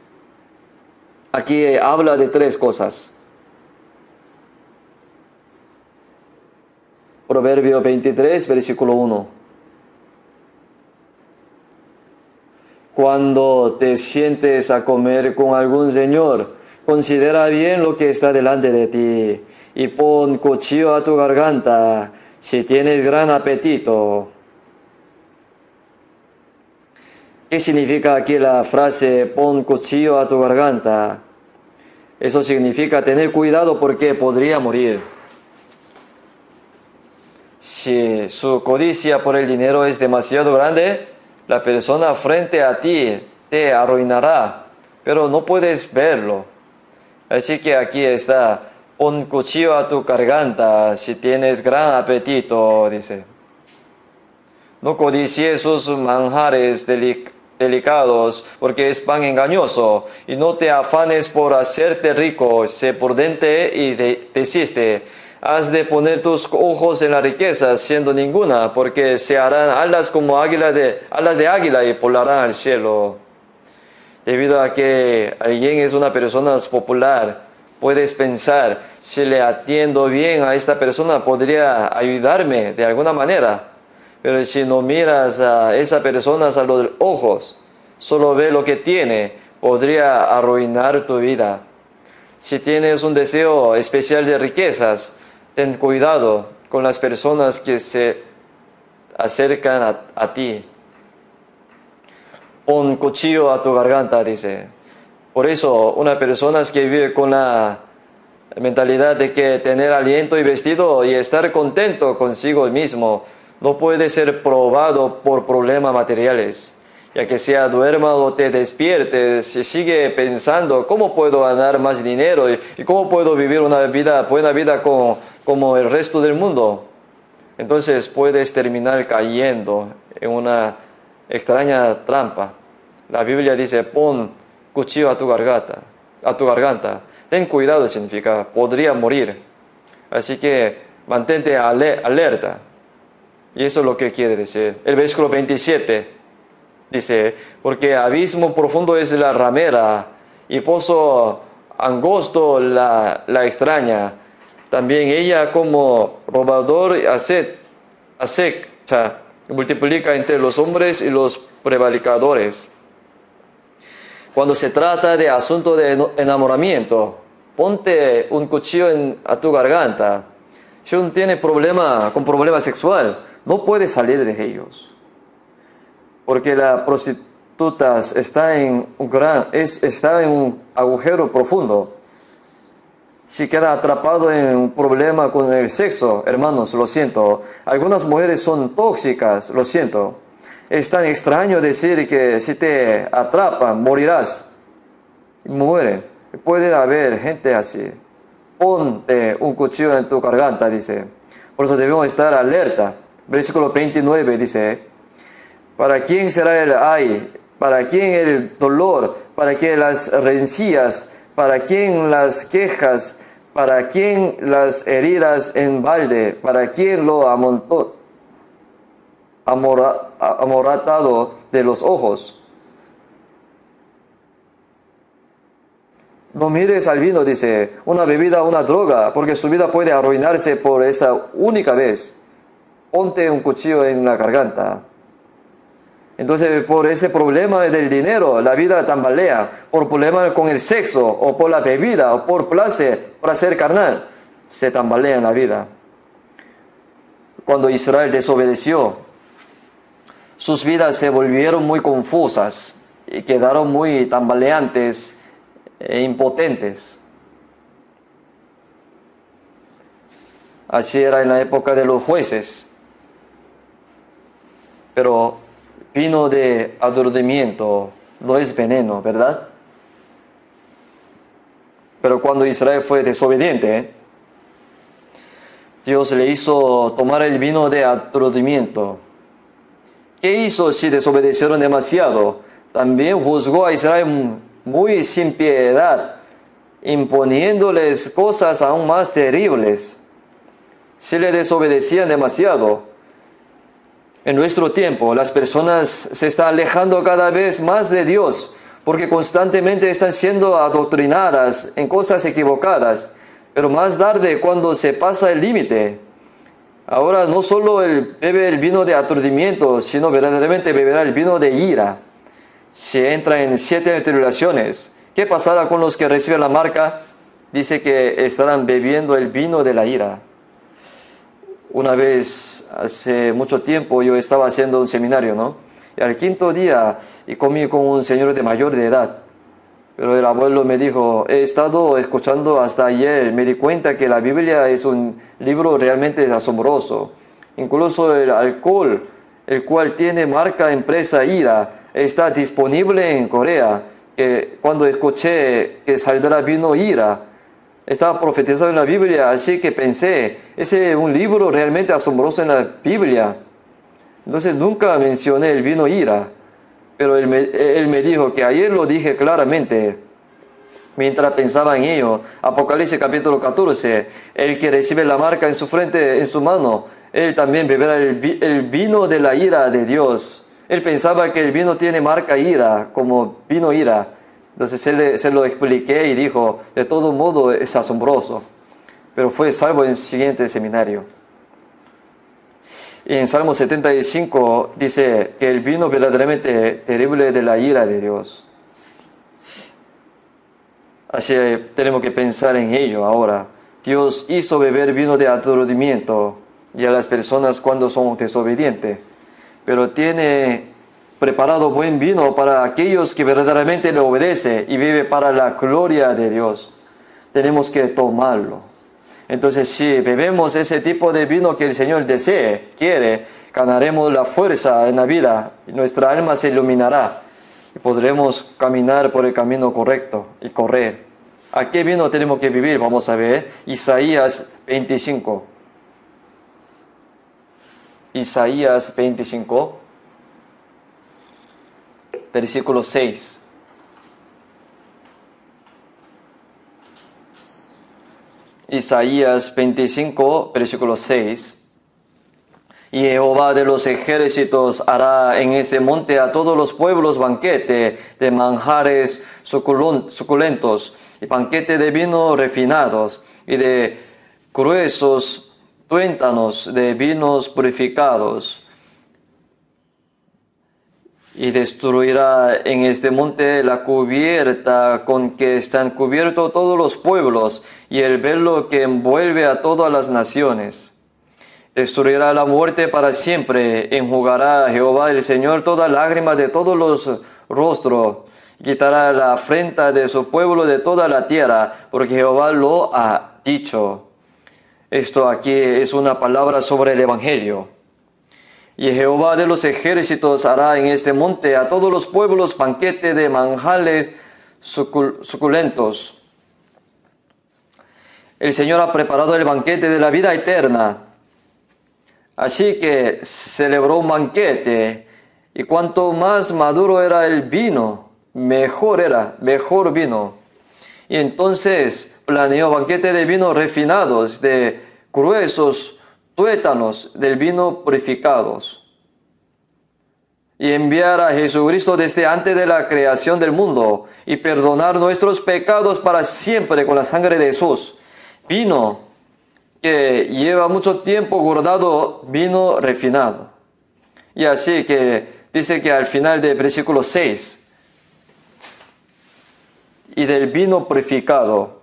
Aquí habla de 3 cosas. Proverbio 23, versículo 1. Cuando te sientes a comer con algún señor, considera bien lo que está delante de ti y pon cuchillo a tu garganta si tienes gran apetito. ¿Qué significa aquí la frase pon cuchillo a tu garganta? Eso significa tener cuidado porque podría morir. Si su codicia por el dinero es demasiado grande, la persona frente a ti te arruinará, pero no puedes verlo. Así que aquí está, pon cuchillo a tu garganta si tienes gran apetito, dice. No codicies sus manjares delicados, porque es pan engañoso, y no te afanes por hacerte rico, sé prudente y desiste. Has de poner tus ojos en la riqueza, siendo ninguna, porque se harán alas como alas de águila y volarán al cielo. Debido a que alguien es una persona popular, puedes pensar, si le atiendo bien a esta persona, podría ayudarme de alguna manera. Pero si no miras a esa persona a los ojos, solo ve lo que tiene, podría arruinar tu vida. Si tienes un deseo especial de riquezas, ten cuidado con las personas que se acercan a ti. Pon cuchillo a tu garganta, dice. Por eso, una persona que vive con la mentalidad de que tener aliento y vestido y estar contento consigo mismo no puede ser probado por problemas materiales. Ya que sea duerma o te despiertes, si sigue pensando cómo puedo ganar más dinero y cómo puedo vivir una buena vida como el resto del mundo, entonces puedes terminar cayendo en una extraña trampa. La Biblia dice, pon cuchillo a tu garganta. Ten cuidado significa, podría morir. Así que mantente alerta. Y eso es lo que quiere decir. El versículo 27 dice, porque abismo profundo es la ramera y pozo angosto la extraña. También ella como robador acecha, multiplica entre los hombres y los prevaricadores. Cuando se trata de asunto de enamoramiento, ponte un cuchillo a tu garganta. Si uno tiene problema sexual, no puede salir de ellos. Porque la prostituta está en un agujero profundo. Si queda atrapado en un problema con el sexo, hermanos, lo siento. Algunas mujeres son tóxicas, lo siento. Es tan extraño decir que si te atrapan, morirás. Mueren. Puede haber gente así. Ponte un cuchillo en tu garganta, dice. Por eso debemos estar alerta. Versículo 29 dice, ¿para quién será el ay? ¿Para quién el dolor? ¿Para quién las rencillas? ¿Para quién las quejas? ¿Para quién las heridas en balde? ¿Para quién lo amoratado de los ojos? No mires al vino, dice, una bebida, una droga, porque su vida puede arruinarse por esa única vez. Ponte un cuchillo en la garganta. Entonces, por ese problema del dinero, la vida tambalea. Por problema con el sexo, o por la bebida, o por placer carnal, se tambalea en la vida. Cuando Israel desobedeció, sus vidas se volvieron muy confusas y quedaron muy tambaleantes e impotentes. Así era en la época de los jueces. Pero vino de aturdimiento, no es veneno, ¿verdad? Pero cuando Israel fue desobediente, Dios le hizo tomar el vino de aturdimiento. ¿Qué hizo si desobedecieron demasiado? También juzgó a Israel muy sin piedad, imponiéndoles cosas aún más terribles. Si le desobedecían demasiado, En nuestro tiempo, las personas se están alejando cada vez más de Dios porque constantemente están siendo adoctrinadas en cosas equivocadas. Pero más tarde, cuando se pasa el límite, ahora no solo bebe el vino de aturdimiento, sino verdaderamente beberá el vino de ira. Se entra en 7 tribulaciones. ¿Qué pasará con los que reciben la marca? Dice que estarán bebiendo el vino de la ira. Una vez, hace mucho tiempo, yo estaba haciendo un seminario, ¿no? Y al 5.º día, y comí con un señor de mayor de edad. Pero el abuelo me dijo, he estado escuchando hasta ayer, me di cuenta que la Biblia es un libro realmente asombroso. Incluso el alcohol, el cual tiene marca empresa IRA, está disponible en Corea. Cuando escuché que saldrá vino IRA, estaba profetizado en la Biblia, así que pensé, ese es un libro realmente asombroso en la Biblia. Entonces nunca mencioné el vino IRA. Pero él me dijo que ayer lo dije claramente, mientras pensaba en ello. Apocalipsis capítulo 14, el que recibe la marca en su frente, en su mano, él también beberá el vino de la ira de Dios. Él pensaba que el vino tiene marca ira, como vino ira. Entonces se lo expliqué y dijo, de todo modo es asombroso. Pero fue salvo en el siguiente seminario. Y en Salmo 75 dice que el vino verdaderamente terrible de la ira de Dios. Así tenemos que pensar en ello ahora. Dios hizo beber vino de aturdimiento y a las personas cuando son desobedientes. Pero tiene preparado buen vino para aquellos que verdaderamente le obedecen y vive para la gloria de Dios. Tenemos que tomarlo. Entonces, si bebemos ese tipo de vino que el Señor quiere, ganaremos la fuerza en la vida y nuestra alma se iluminará y podremos caminar por el camino correcto y correr. ¿A qué vino tenemos que vivir? Vamos a ver Isaías 25. Isaías 25, versículo 6. Isaías 25, versículo 6. Y Jehová de los ejércitos hará en ese monte a todos los pueblos banquete de manjares suculentos y banquete de vino refinados y de gruesos tuéntanos de vinos purificados. Y destruirá en este monte la cubierta con que están cubiertos todos los pueblos y el velo que envuelve a todas las naciones. Destruirá la muerte para siempre, enjugará Jehová el Señor toda lágrima de todos los rostros, quitará la afrenta de su pueblo de toda la tierra, porque Jehová lo ha dicho. Esto aquí es una palabra sobre el Evangelio. Y Jehová de los ejércitos hará en este monte a todos los pueblos banquete de manjares suculentos. El Señor ha preparado el banquete de la vida eterna. Así que celebró un banquete, y cuanto más maduro era el vino, mejor vino. Y entonces planeó banquete de vinos refinados, de gruesos tuétanos del vino purificados. Y enviar a Jesucristo desde antes de la creación del mundo y perdonar nuestros pecados para siempre con la sangre de Jesús. Vino que lleva mucho tiempo guardado, vino refinado. Y así que dice que al final del versículo 6, y del vino purificado,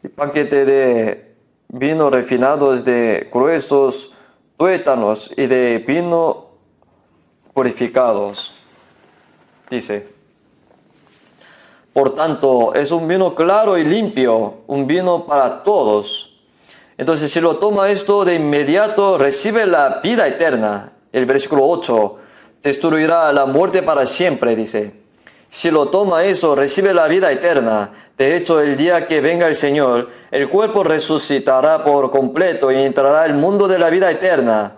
y paquete de vino refinados de gruesos tuétanos y de vino purificados. Dice, por tanto, es un vino claro y limpio, un vino para todos. Entonces, si lo toma esto de inmediato, recibe la vida eterna. El versículo 8, destruirá la muerte para siempre, dice. Si lo toma eso, recibe la vida eterna. De hecho, el día que venga el Señor, el cuerpo resucitará por completo y entrará al mundo de la vida eterna.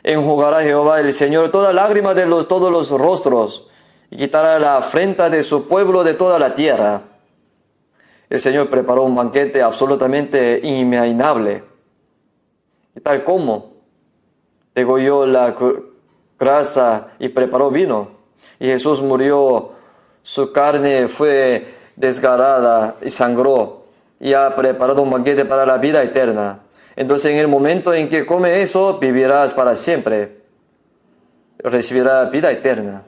Enjugará Jehová el Señor toda lágrima de todos los rostros y quitará la afrenta de su pueblo de toda la tierra. El Señor preparó un banquete absolutamente inimaginable. ¿Y tal como? degolló la grasa y preparó vino. Y Jesús murió, su carne fue desgarrada y sangró, y ha preparado un banquete para la vida eterna. Entonces en el momento en que come eso, vivirás para siempre, recibirá vida eterna.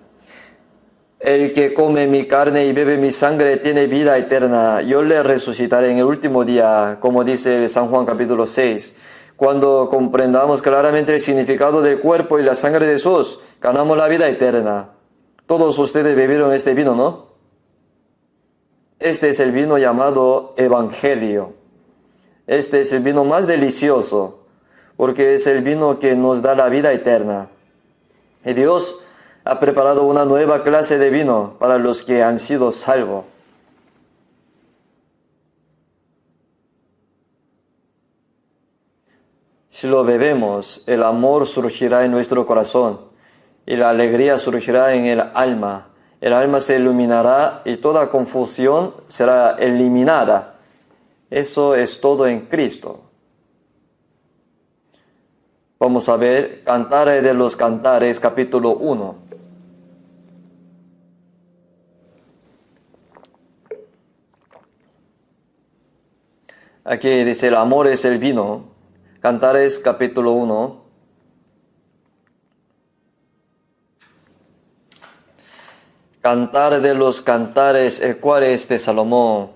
El que come mi carne y bebe mi sangre tiene vida eterna. Yo le resucitaré en el último día, como dice San Juan capítulo 6. Cuando comprendamos claramente el significado del cuerpo y la sangre de Jesús, ganamos la vida eterna. Todos ustedes bebieron este vino, ¿no? Este es el vino llamado Evangelio. Este es el vino más delicioso, porque es el vino que nos da la vida eterna. Y Dios ha preparado una nueva clase de vino para los que han sido salvos. Si lo bebemos, el amor surgirá en nuestro corazón y la alegría surgirá en el alma. El alma se iluminará y toda confusión será eliminada. Eso es todo en Cristo. Vamos a ver Cantares de los Cantares, capítulo 1. Aquí dice, el amor es el vino. Cantares, capítulo 1. Cantar de los Cantares, el cual es de Salomón.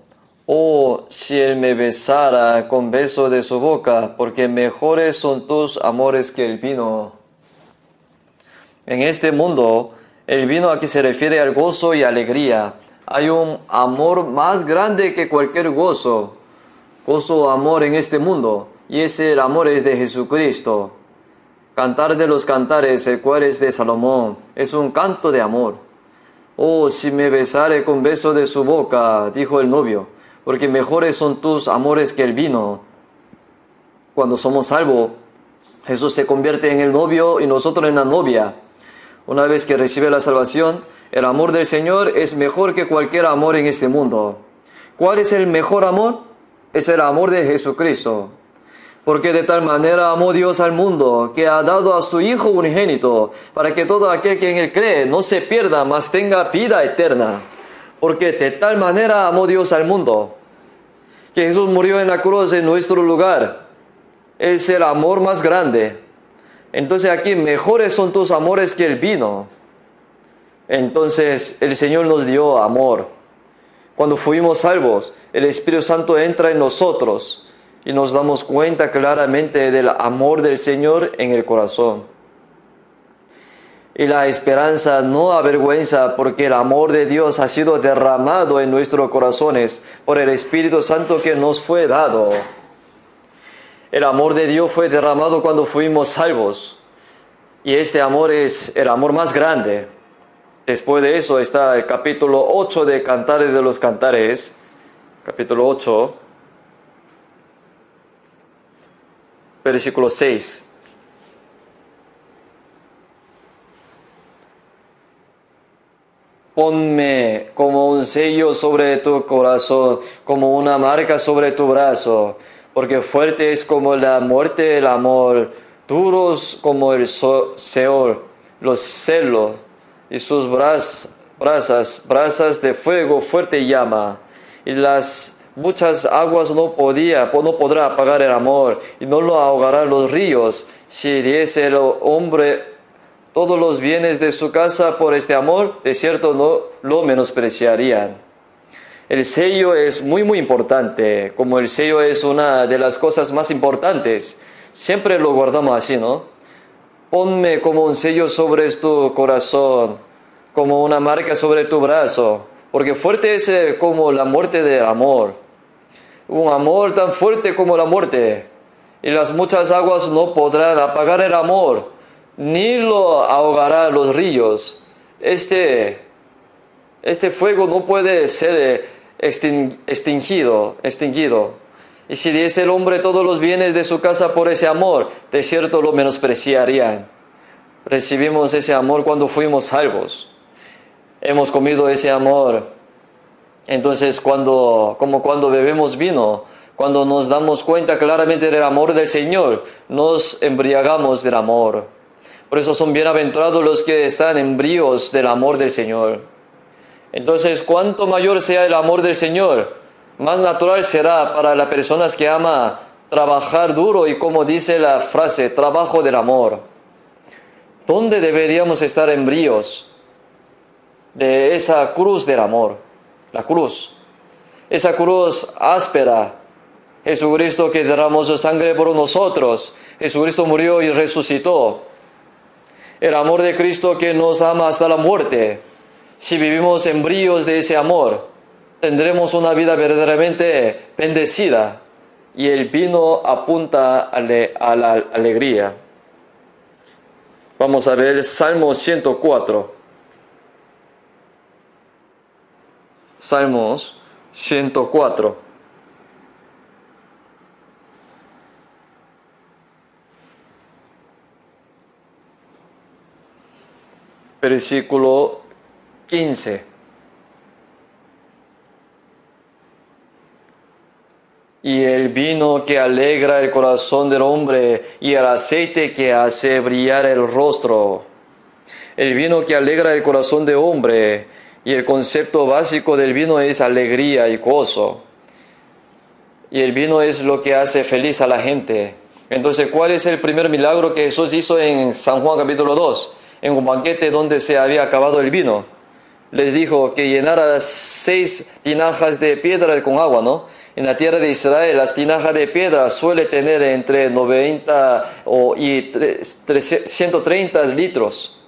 Oh, si él me besara con beso de su boca, porque mejores son tus amores que el vino. En este mundo, el vino aquí se refiere al gozo y alegría. Hay un amor más grande que cualquier gozo o amor en este mundo, y ese amor es de Jesucristo. Cantar de los Cantares, el cual es de Salomón, es un canto de amor. Oh, si me besare con beso de su boca, dijo el novio, porque mejores son tus amores que el vino. Cuando somos salvos, Jesús se convierte en el novio y nosotros en la novia. Una vez que recibe la salvación, el amor del Señor es mejor que cualquier amor en este mundo. ¿Cuál es el mejor amor? Es el amor de Jesucristo. Porque de tal manera amó Dios al mundo, que ha dado a su Hijo unigénito, para que todo aquel que en él cree no se pierda, mas tenga vida eterna. Porque de tal manera amó Dios al mundo, que Jesús murió en la cruz en nuestro lugar. Es el amor más grande. Entonces aquí, mejores son tus amores que el vino. Entonces el Señor nos dio amor. Cuando fuimos salvos, el Espíritu Santo entra en nosotros y nos damos cuenta claramente del amor del Señor en el corazón. Y la esperanza no avergüenza, porque el amor de Dios ha sido derramado en nuestros corazones por el Espíritu Santo que nos fue dado. El amor de Dios fue derramado cuando fuimos salvos. Y este amor es el amor más grande. Después de eso está el capítulo 8 de Cantares de los Cantares. Capítulo 8. Versículo 6. Ponme como un sello sobre tu corazón, como una marca sobre tu brazo, porque fuerte es como la muerte el amor, duros como el Seol, los celos, y sus brasas de fuego fuerte llama, y las muchas aguas no podrá apagar el amor, y no lo ahogarán los ríos. Si diese el hombre todos los bienes de su casa por este amor, de cierto no lo menospreciarían. El sello es muy importante, como el sello es una de las cosas más importantes. Siempre lo guardamos así, ¿no? Ponme como un sello sobre tu corazón, como una marca sobre tu brazo, porque fuerte es como la muerte del amor. Un amor tan fuerte como la muerte, y las muchas aguas no podrán apagar el amor, ni lo ahogará los ríos. Este fuego no puede ser extinguido. Y si diese el hombre todos los bienes de su casa por ese amor, de cierto lo menospreciarían. Recibimos ese amor cuando fuimos salvos. Hemos comido ese amor. Entonces, como cuando bebemos vino, cuando nos damos cuenta claramente del amor del Señor, nos embriagamos del amor. Por eso son bienaventurados los que están embrios del amor del Señor. Entonces, cuanto mayor sea el amor del Señor, más natural será para las personas que aman trabajar duro y, como dice la frase, trabajo del amor. ¿Dónde deberíamos estar embrios de esa cruz del amor? La cruz. Esa cruz áspera. Jesucristo que derramó su sangre por nosotros. Jesucristo murió y resucitó. El amor de Cristo que nos ama hasta la muerte. Si vivimos embrios de ese amor, tendremos una vida verdaderamente bendecida. Y el vino apunta a la alegría. Vamos a ver Salmo 104. Salmos 104. Versículo 15. Y el vino que alegra el corazón del hombre y el aceite que hace brillar el rostro. El vino que alegra el corazón del hombre, y el concepto básico del vino es alegría y gozo. Y el vino es lo que hace feliz a la gente. Entonces, ¿cuál es el primer milagro que Jesús hizo en San Juan capítulo 2? En un banquete donde se había acabado el vino. Les dijo que llenara 6 tinajas de piedra con agua, ¿no? En la tierra de Israel, las tinajas de piedra suele tener entre 90 y 130 litros.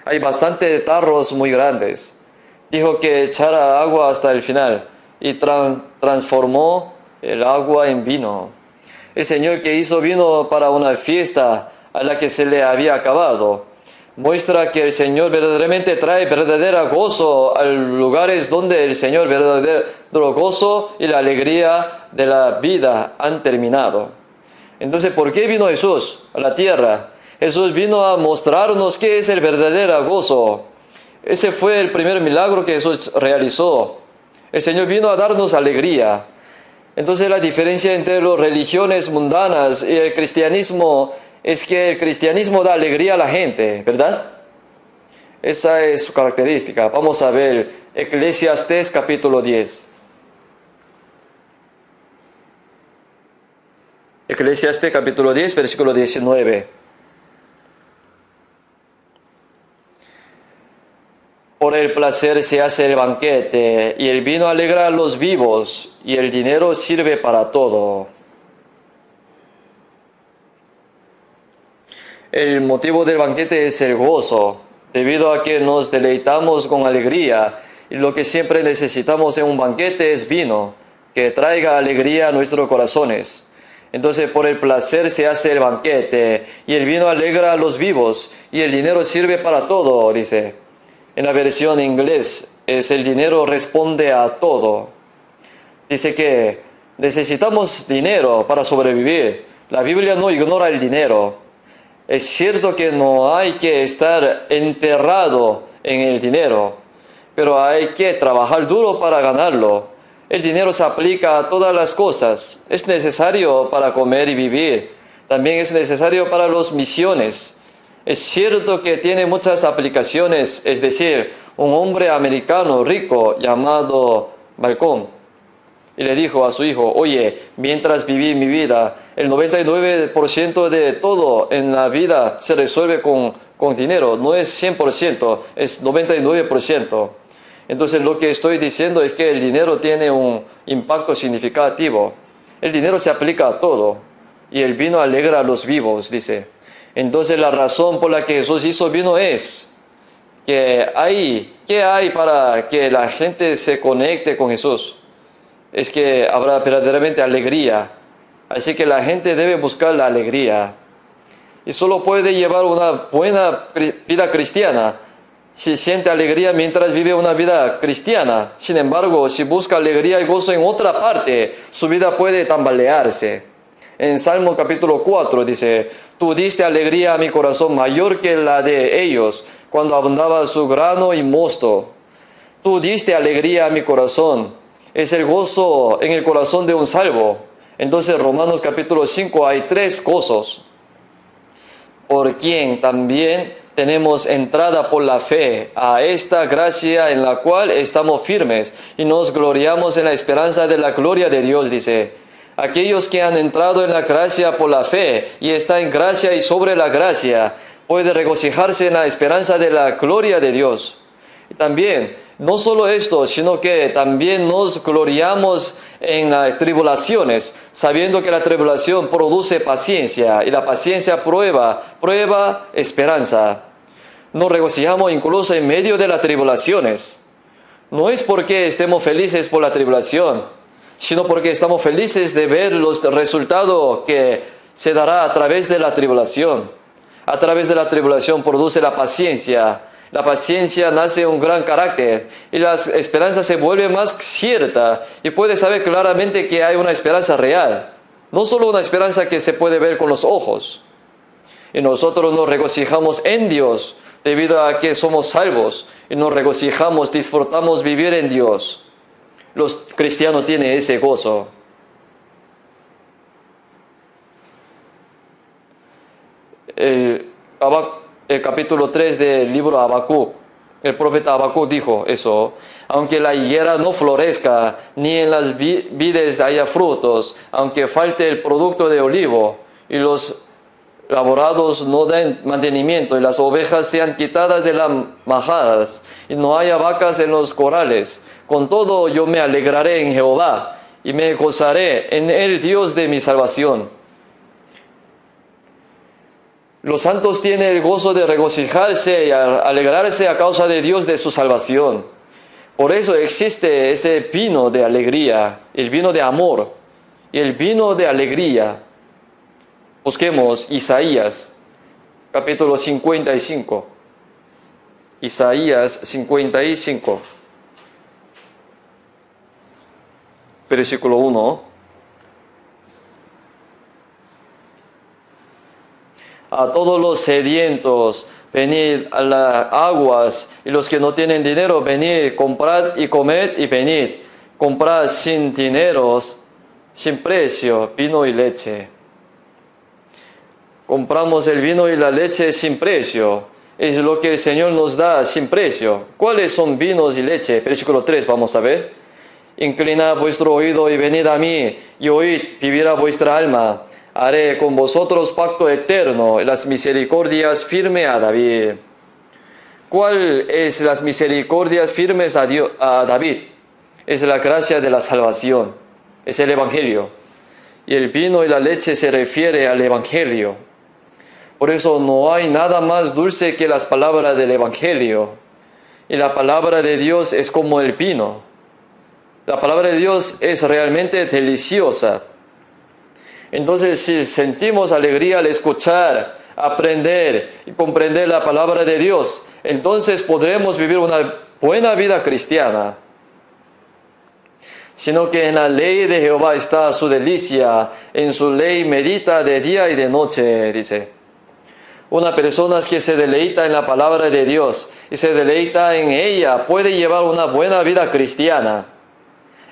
Hay bastantes tarros muy grandes. Dijo que echara agua hasta el final y transformó el agua en vino. El Señor que hizo vino para una fiesta a la que se le había acabado, muestra que el Señor verdaderamente trae verdadero gozo a lugares donde el Señor verdadero gozo y la alegría de la vida han terminado. Entonces, ¿por qué vino Jesús a la tierra? Jesús vino a mostrarnos qué es el verdadero gozo. Ese fue el primer milagro que Jesús realizó. El Señor vino a darnos alegría. Entonces, la diferencia entre las religiones mundanas y el cristianismo es que el cristianismo da alegría a la gente, ¿verdad? Esa es su característica. Vamos a ver Eclesiastés capítulo 10. Eclesiastés capítulo 10, versículo 19. Por el placer se hace el banquete, y el vino alegra a los vivos, y el dinero sirve para todo. El motivo del banquete es el gozo, debido a que nos deleitamos con alegría, y lo que siempre necesitamos en un banquete es vino, que traiga alegría a nuestros corazones. Entonces, por el placer se hace el banquete, y el vino alegra a los vivos, y el dinero sirve para todo, dice. En la versión inglés es el dinero responde a todo. Dice que necesitamos dinero para sobrevivir. La Biblia no ignora el dinero. Es cierto que no hay que estar enterrado en el dinero, pero hay que trabajar duro para ganarlo. El dinero se aplica a todas las cosas. Es necesario para comer y vivir. También es necesario para las misiones. Es cierto que tiene muchas aplicaciones, es decir, un hombre americano rico llamado Malcolm, y le dijo a su hijo, oye, mientras viví mi vida, el 99% de todo en la vida se resuelve con dinero, no es 100%, es 99%. Entonces lo que estoy diciendo es que el dinero tiene un impacto significativo. El dinero se aplica a todo, y el vino alegra a los vivos, dice. Entonces la razón por la que Jesús hizo vino es que ¿qué hay para que la gente se conecte con Jesús? Es que habrá verdaderamente alegría. Así que la gente debe buscar la alegría. Y solo puede llevar una buena vida cristiana si siente alegría mientras vive una vida cristiana. Sin embargo, si busca alegría y gozo en otra parte, su vida puede tambalearse. En Salmo capítulo 4 dice, tú diste alegría a mi corazón mayor que la de ellos, cuando abundaba su grano y mosto. Tú diste alegría a mi corazón. Es el gozo en el corazón de un salvo. Entonces, Romanos capítulo 5 hay 3 gozos. por quien también tenemos entrada por la fe a esta gracia en la cual estamos firmes y nos gloriamos en la esperanza de la gloria de Dios, dice. Aquellos que han entrado en la gracia por la fe y están en gracia y sobre la gracia, pueden regocijarse en la esperanza de la gloria de Dios. Y también, no solo esto, sino que también nos gloriamos en las tribulaciones, sabiendo que la tribulación produce paciencia y la paciencia prueba esperanza. Nos regocijamos incluso en medio de las tribulaciones. No es porque estemos felices por la tribulación, sino porque estamos felices de ver los resultados que se dará a través de la tribulación. A través de la tribulación produce la paciencia. La paciencia nace un gran carácter y la esperanza se vuelve más cierta y puede saber claramente que hay una esperanza real, no solo una esperanza que se puede ver con los ojos. Y nosotros nos regocijamos en Dios debido a que somos salvos y nos regocijamos, disfrutamos vivir en Dios. Los cristianos tienen ese gozo. El capítulo 3 del libro Habacuc, el profeta Habacuc dijo eso: aunque la higuera no florezca, ni en las vides haya frutos, aunque falte el producto de olivo, y los laborados no den mantenimiento, y las ovejas sean quitadas de las majadas, y no haya vacas en los corrales, con todo yo me alegraré en Jehová, y me gozaré en el Dios de mi salvación. Los santos tienen el gozo de regocijarse y alegrarse a causa de Dios de su salvación. Por eso existe ese vino de alegría, el vino de amor y el vino de alegría. Busquemos Isaías, capítulo 55. Isaías 55, versículo 1. A todos los sedientos, venid a las aguas, y los que no tienen dinero, venid, comprad y comed y venid. Comprad sin dineros, sin precio, vino y leche. Compramos el vino y la leche sin precio. Es lo que el Señor nos da sin precio. ¿Cuáles son vinos y leche? Versículo 3, vamos a ver. Inclinad vuestro oído y venid a mí, y oíd, vivirá vuestra alma. Haré con vosotros pacto eterno, las misericordias firmes a David. ¿Cuál es las misericordias firmes a David? Es la gracia de la salvación, es el Evangelio. Y el vino y la leche se refiere al Evangelio. Por eso no hay nada más dulce que las palabras del Evangelio. Y la palabra de Dios es como el vino. La palabra de Dios es realmente deliciosa. Entonces, si sentimos alegría al escuchar, aprender y comprender la palabra de Dios, entonces podremos vivir una buena vida cristiana. Sino que en la ley de Jehová está su delicia, en su ley medita de día y de noche, dice. Una persona que se deleita en la palabra de Dios y se deleita en ella puede llevar una buena vida cristiana.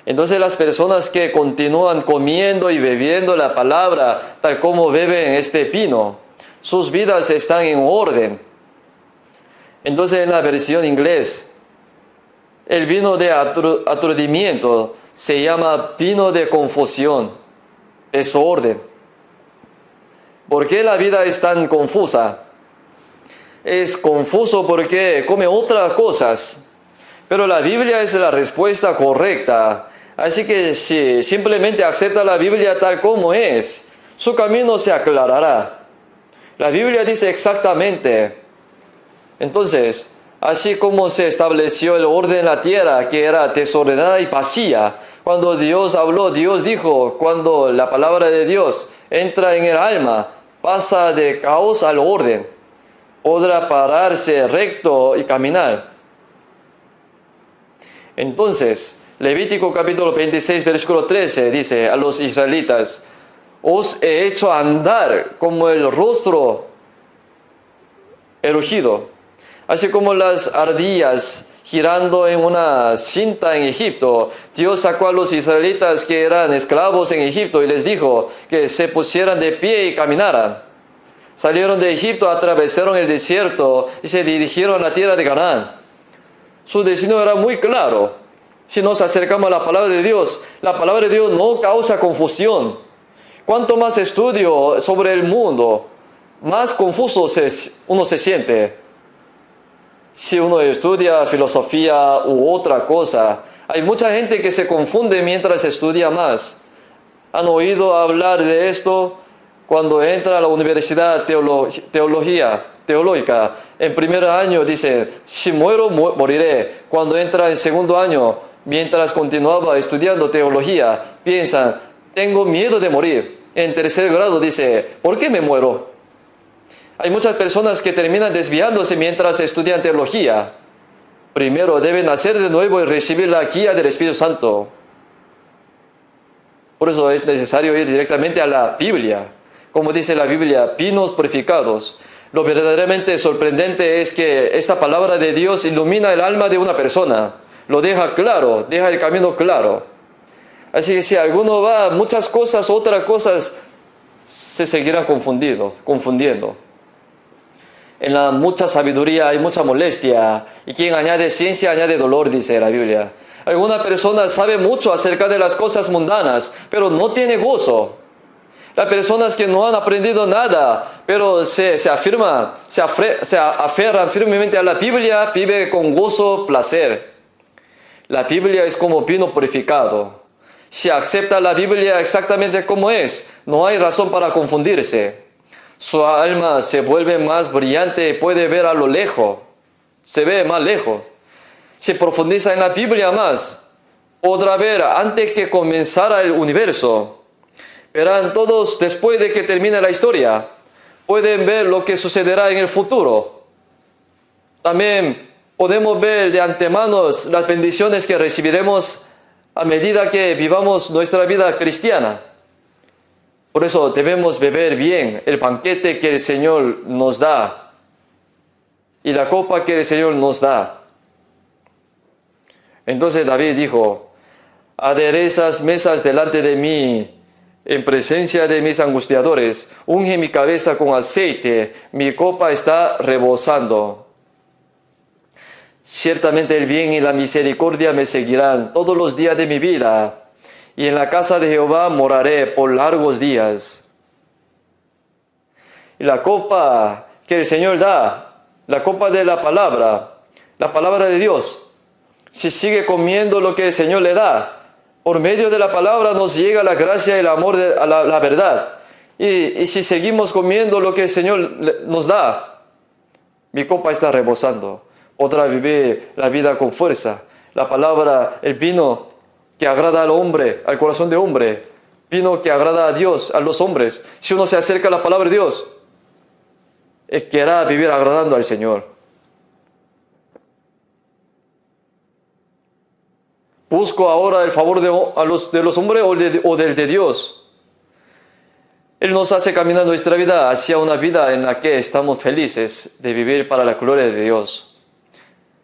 Entonces las personas que continúan comiendo y bebiendo la palabra, tal como beben este vino, sus vidas están en orden. Entonces en la versión inglés, el vino de aturdimiento se llama vino de confusión, desorden. ¿Por qué la vida es tan confusa? Es confuso porque come otras cosas, pero la Biblia es la respuesta correcta. Así que si simplemente acepta la Biblia tal como es, su camino se aclarará. La Biblia dice exactamente. Entonces, así como se estableció el orden en la tierra, que era desordenada y vacía, cuando Dios habló, Dios dijo, cuando la palabra de Dios entra en el alma, pasa de caos al orden. Podrá pararse recto y caminar. Entonces, Levítico capítulo 26, versículo 13 dice a los israelitas: os he hecho andar como el rostro erguido, así como las ardillas girando en una cinta en Egipto. Dios sacó a los israelitas que eran esclavos en Egipto y les dijo que se pusieran de pie y caminaran. Salieron de Egipto, atravesaron el desierto y se dirigieron a la tierra de Canaán. Su destino era muy claro. Si nos acercamos a la palabra de Dios, la palabra de Dios no causa confusión. Cuanto más estudio sobre el mundo, más confuso uno se siente. Si uno estudia filosofía u otra cosa, hay mucha gente que se confunde mientras estudia más. ¿Han oído hablar de esto? Cuando entra a la universidad teológica, en primer año dice, si muero, moriré. Cuando entra en segundo año, mientras continuaba estudiando teología, piensan, tengo miedo de morir. En tercer grado dice, ¿por qué me muero? Hay muchas personas que terminan desviándose mientras estudian teología. Primero deben nacer de nuevo y recibir la guía del Espíritu Santo. Por eso es necesario ir directamente a la Biblia. Como dice la Biblia, pinos purificados. Lo verdaderamente sorprendente es que esta palabra de Dios ilumina el alma de una persona. Lo deja claro, deja el camino claro. Así que si alguno va a muchas cosas, otras cosas, se seguirán confundiendo. En la mucha sabiduría hay mucha molestia, y quien añade ciencia añade dolor, dice la Biblia. Alguna persona sabe mucho acerca de las cosas mundanas, pero no tiene gozo. Las personas que no han aprendido nada, pero se aferran firmemente a la Biblia, viven con gozo, placer. La Biblia es como vino purificado. Si acepta la Biblia exactamente como es, no hay razón para confundirse. Su alma se vuelve más brillante y puede ver a lo lejos. Se ve más lejos. Si profundiza en la Biblia más, podrá ver antes que comenzara el universo. Verán todos después de que termine la historia. Pueden ver lo que sucederá en el futuro. También podemos ver de antemano las bendiciones que recibiremos a medida que vivamos nuestra vida cristiana. Por eso debemos beber bien el banquete que el Señor nos da y la copa que el Señor nos da. Entonces David dijo, aderezas mesas delante de mí en presencia de mis angustiadores, unge mi cabeza con aceite, mi copa está rebosando. Ciertamente el bien y la misericordia me seguirán todos los días de mi vida, y en la casa de Jehová moraré por largos días. Y la copa que el Señor da, la copa de la palabra de Dios, si sigue comiendo lo que el Señor le da, por medio de la palabra nos llega la gracia y el amor a la verdad. Y si seguimos comiendo lo que el Señor nos da, mi copa está rebosando. Podrá vivir la vida con fuerza. La palabra, el vino que agrada al hombre, al corazón de hombre, vino que agrada a Dios, a los hombres. Si uno se acerca a la palabra de Dios, querrá vivir agradando al Señor. ¿Busco ahora el favor de los hombres o del de Dios? Él nos hace caminar nuestra vida hacia una vida en la que estamos felices de vivir para la gloria de Dios.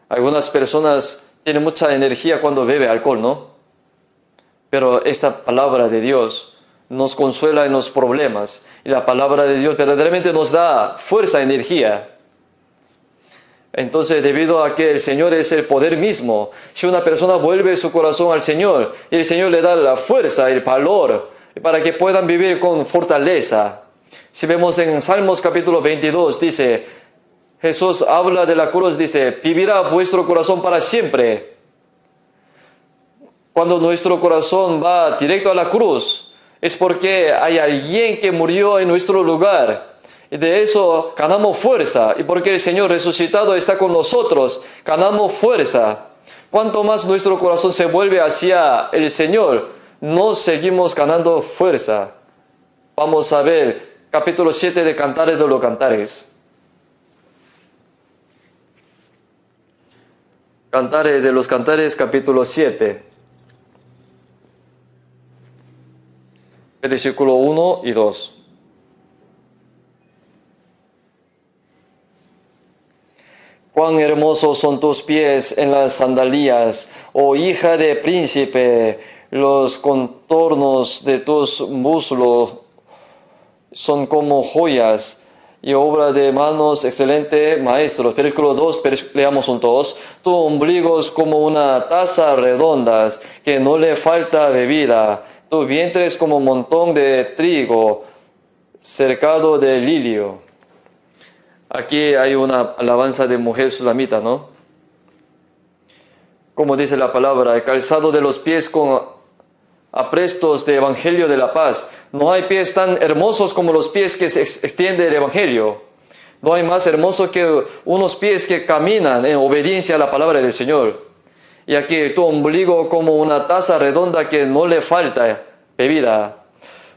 Algunas personas tienen mucha energía cuando bebe alcohol, ¿no? Pero esta palabra de Dios nos consuela en los problemas. Y la palabra de Dios verdaderamente nos da fuerza, energía. Entonces, debido a que el Señor es el poder mismo, si una persona vuelve su corazón al Señor, y el Señor le da la fuerza, el valor, para que puedan vivir con fortaleza. Si vemos en Salmos capítulo 22, dice, Jesús habla de la cruz, dice, vivirá vuestro corazón para siempre. Cuando nuestro corazón va directo a la cruz, es porque hay alguien que murió en nuestro lugar. Y de eso ganamos fuerza. Y porque el Señor resucitado está con nosotros, ganamos fuerza. Cuanto más nuestro corazón se vuelve hacia el Señor, nos seguimos ganando fuerza. Vamos a ver capítulo 7 de Cantares de los Cantares. Cantares de los Cantares, capítulo 7. Versículo 1 y 2. Cuán hermosos son tus pies en las sandalias, oh hija de príncipe, los contornos de tus muslos son como joyas, y obra de manos excelente maestro. Versículo 2, leamos juntos. Tu ombligo es como una taza redonda que no le falta bebida. Tu vientre es como un montón de trigo cercado de lirio. Aquí hay una alabanza de mujer sulamita, ¿no? Como dice la palabra, el calzado de los pies con aprestos de evangelio de la paz. No hay pies tan hermosos como los pies que se extiende el evangelio. No hay más hermoso que unos pies que caminan en obediencia a la palabra del Señor. Y aquí tu ombligo como una taza redonda que no le falta bebida.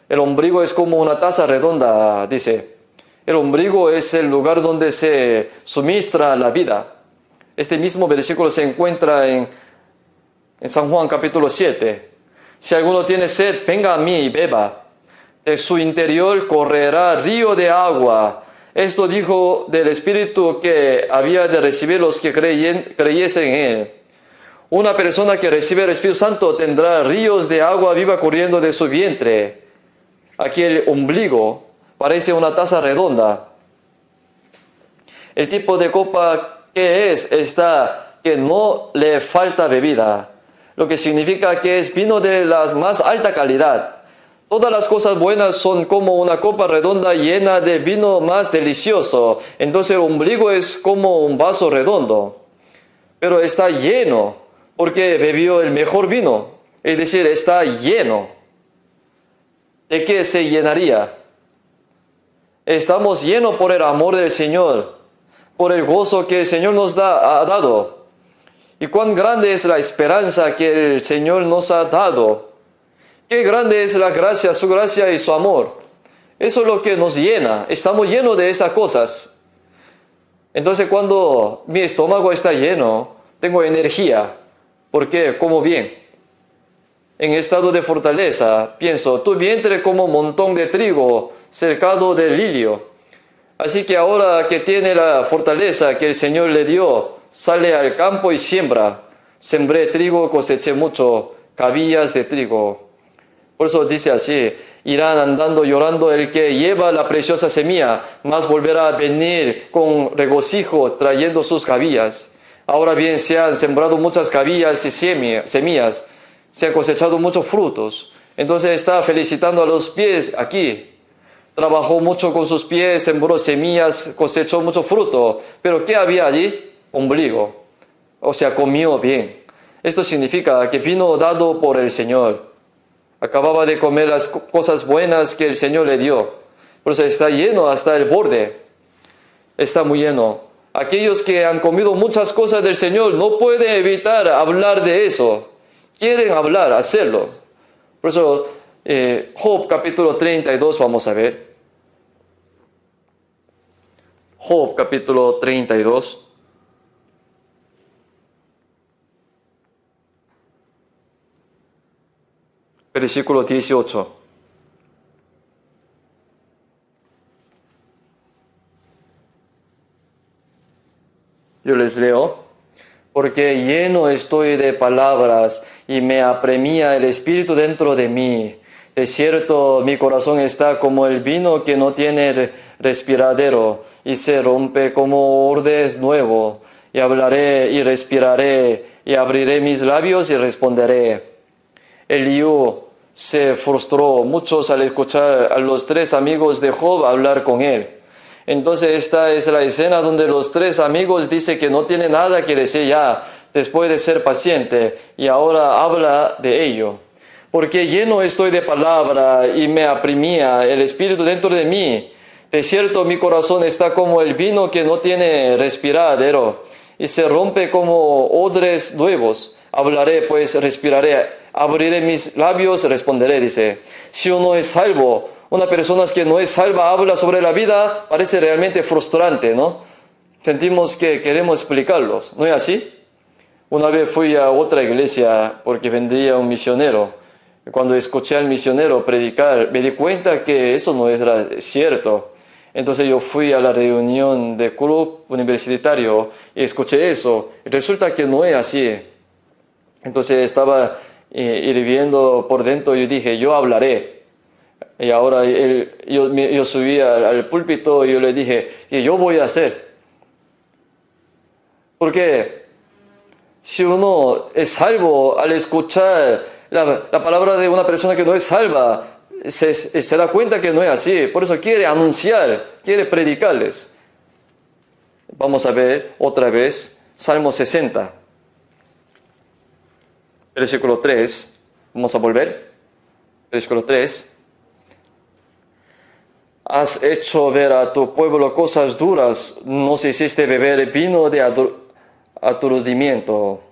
El ombligo es como una taza redonda, dice. El ombligo es el lugar donde se suministra la vida. Este mismo versículo se encuentra en San Juan capítulo 7. Si alguno tiene sed, venga a mí y beba. De su interior correrá río de agua. Esto dijo del Espíritu que había de recibir los que creyesen en Él. Una persona que recibe el Espíritu Santo tendrá ríos de agua viva corriendo de su vientre. Aquí el ombligo parece una taza redonda. El tipo de copa que es esta que no le falta bebida. Lo que significa que es vino de la más alta calidad. Todas las cosas buenas son como una copa redonda llena de vino más delicioso. Entonces el ombligo es como un vaso redondo. Pero está lleno porque bebió el mejor vino. Es decir, está lleno. ¿De qué se llenaría? Estamos llenos por el amor del Señor, por el gozo que el Señor nos ha dado. Y cuán grande es la esperanza que el Señor nos ha dado. Qué grande es la gracia, su gracia y su amor. Eso es lo que nos llena. Estamos llenos de esas cosas. Entonces cuando mi estómago está lleno, tengo energía. ¿Por qué? Como bien. En estado de fortaleza, pienso, tu vientre como un montón de trigo cercado de lirio. Así que ahora que tiene la fortaleza que el Señor le dio, sale al campo y siembra. Sembré trigo, coseché mucho, cabillas de trigo. Por eso dice así, irán andando llorando el que lleva la preciosa semilla, mas volverá a venir con regocijo trayendo sus cabillas. Ahora bien, se han sembrado muchas cabillas y semillas, se han cosechado muchos frutos. Entonces está felicitando a los pies aquí. Trabajó mucho con sus pies, sembró semillas, cosechó mucho fruto. Pero ¿qué había allí? Ombligo. O sea, comió bien. Esto significa que vino dado por el Señor. Acababa de comer las cosas buenas que el Señor le dio. Por eso está lleno hasta el borde. Está muy lleno. Aquellos que han comido muchas cosas del Señor no pueden evitar hablar de eso. Quieren hablar, hacerlo. Por eso, Job capítulo 32, vamos a ver. Job capítulo 32. Versículo 18. Yo les leo. Porque lleno estoy de palabras y me apremia el espíritu dentro de mí. De cierto, mi corazón está como el vino que no tiene respiradero y se rompe como ordes nuevo. Y hablaré y respiraré y abriré mis labios y responderé. Eliú se frustró muchos al escuchar a los tres amigos de Job hablar con él. Entonces esta es la escena donde los tres amigos dicen que no tiene nada que decir ya después de ser paciente y ahora habla de ello. Porque lleno estoy de palabra y me apremia el espíritu dentro de mí. De cierto mi corazón está como el vino que no tiene respiradero y se rompe como odres nuevos. Hablaré pues respiraré, abriré mis labios, responderé, dice. Si uno es salvo, una persona que no es salva habla sobre la vida, parece realmente frustrante, ¿no? Sentimos que queremos explicarlos, ¿no es así? Una vez fui a otra iglesia porque vendría un misionero. Cuando escuché al misionero predicar, me di cuenta que eso no era cierto. Entonces yo fui a la reunión del club universitario y escuché eso. Y resulta que no es así. Entonces estaba hirviendo por dentro y yo dije, yo hablaré. Y ahora yo subí al púlpito y yo le dije, ¿qué yo voy a hacer? Porque si uno es salvo al escuchar la palabra de una persona que no es salva, se da cuenta que no es así. Por eso quiere anunciar, quiere predicarles. Vamos a ver otra vez Salmo 60, versículo 3. Vamos a volver. Versículo 3. Has hecho ver a tu pueblo cosas duras, nos hiciste beber vino de aturdimiento.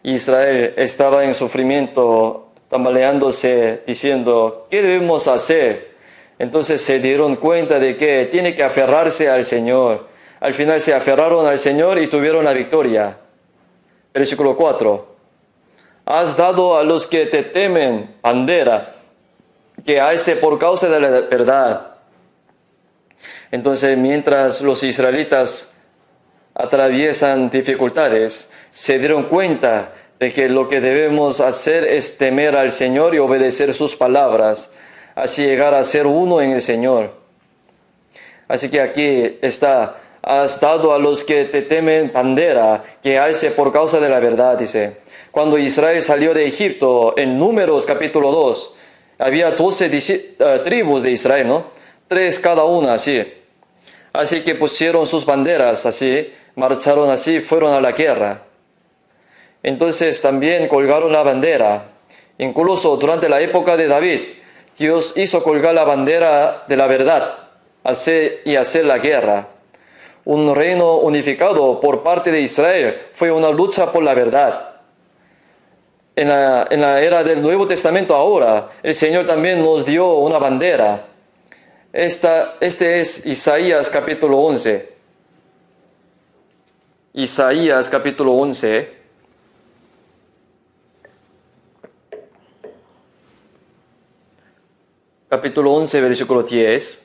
Israel estaba en sufrimiento, tambaleándose, diciendo, ¿qué debemos hacer? Entonces se dieron cuenta de que tiene que aferrarse al Señor. Al final se aferraron al Señor y tuvieron la victoria. Versículo 4. Has dado a los que te temen bandera, que alce por causa de la verdad. Entonces, mientras los israelitas atraviesan dificultades, se dieron cuenta de que lo que debemos hacer es temer al Señor y obedecer sus palabras, así llegar a ser uno en el Señor. Así que aquí está, has dado a los que te temen bandera, que alce por causa de la verdad, dice. Cuando Israel salió de Egipto, en Números capítulo 2, había 12 tribus de Israel, ¿no? 3 cada una, así. Así que pusieron sus banderas, así, marcharon así, fueron a la guerra. Entonces también colgaron la bandera. Incluso durante la época de David, Dios hizo colgar la bandera de la verdad, hacer la guerra. Un reino unificado por parte de Israel fue una lucha por la verdad. En la era del Nuevo Testamento ahora, el Señor también nos dio una bandera. Este es Isaías capítulo 11. Isaías capítulo 11. Capítulo 11, versículo 10.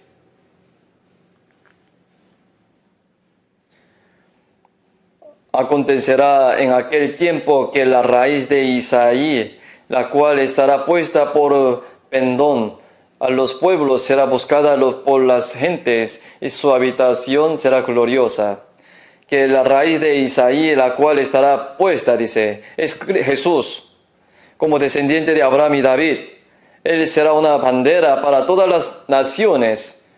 Acontecerá en aquel tiempo que la raíz de Isaí, la cual estará puesta por pendón a los pueblos, será buscada por las gentes, y su habitación será gloriosa. Que la raíz de Isaí, la cual estará puesta, dice, es Jesús, como descendiente de Abraham y David. Él será una bandera para todas las naciones,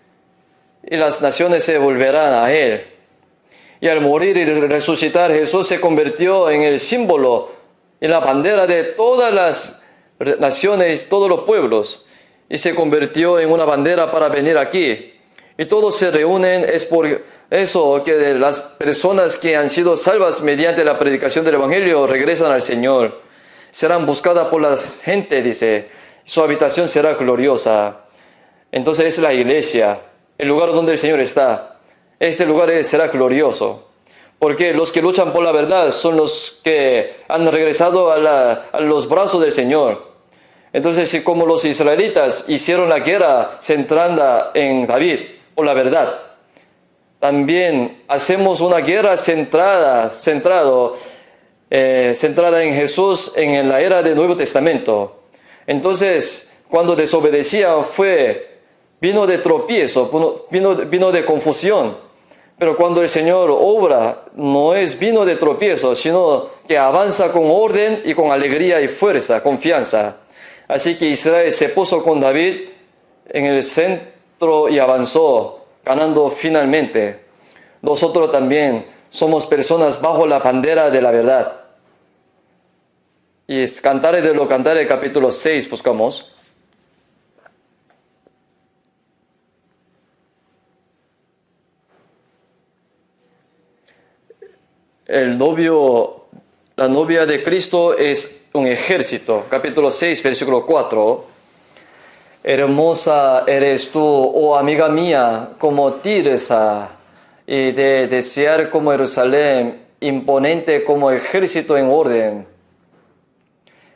y las naciones se volverán a él. Y al morir y resucitar, Jesús se convirtió en el símbolo, en la bandera de todas las naciones, todos los pueblos. Y se convirtió en una bandera para venir aquí. Y todos se reúnen, es por eso que las personas que han sido salvas mediante la predicación del Evangelio regresan al Señor. Serán buscadas por la gente, dice. Su habitación será gloriosa. Entonces es la iglesia, el lugar donde el Señor está. Este lugar será glorioso, porque los que luchan por la verdad son los que han regresado a los brazos del Señor. Entonces, como los israelitas hicieron la guerra centrada en David por la verdad, también hacemos una guerra centrada en Jesús en la era del Nuevo Testamento. Entonces, cuando desobedecían vino de tropiezo, vino de confusión. Pero cuando el Señor obra, no es vino de tropiezo, sino que avanza con orden y con alegría y fuerza, confianza. Así que Israel se puso con David en el centro y avanzó, ganando finalmente. Nosotros también somos personas bajo la bandera de la verdad. Y es Cantares de los Cantares, capítulo 6, buscamos. La novia de Cristo es un ejército. Capítulo 6, versículo 4. Hermosa eres tú, oh amiga mía, como Tirsa, y de desear como Jerusalén, imponente como ejército en orden.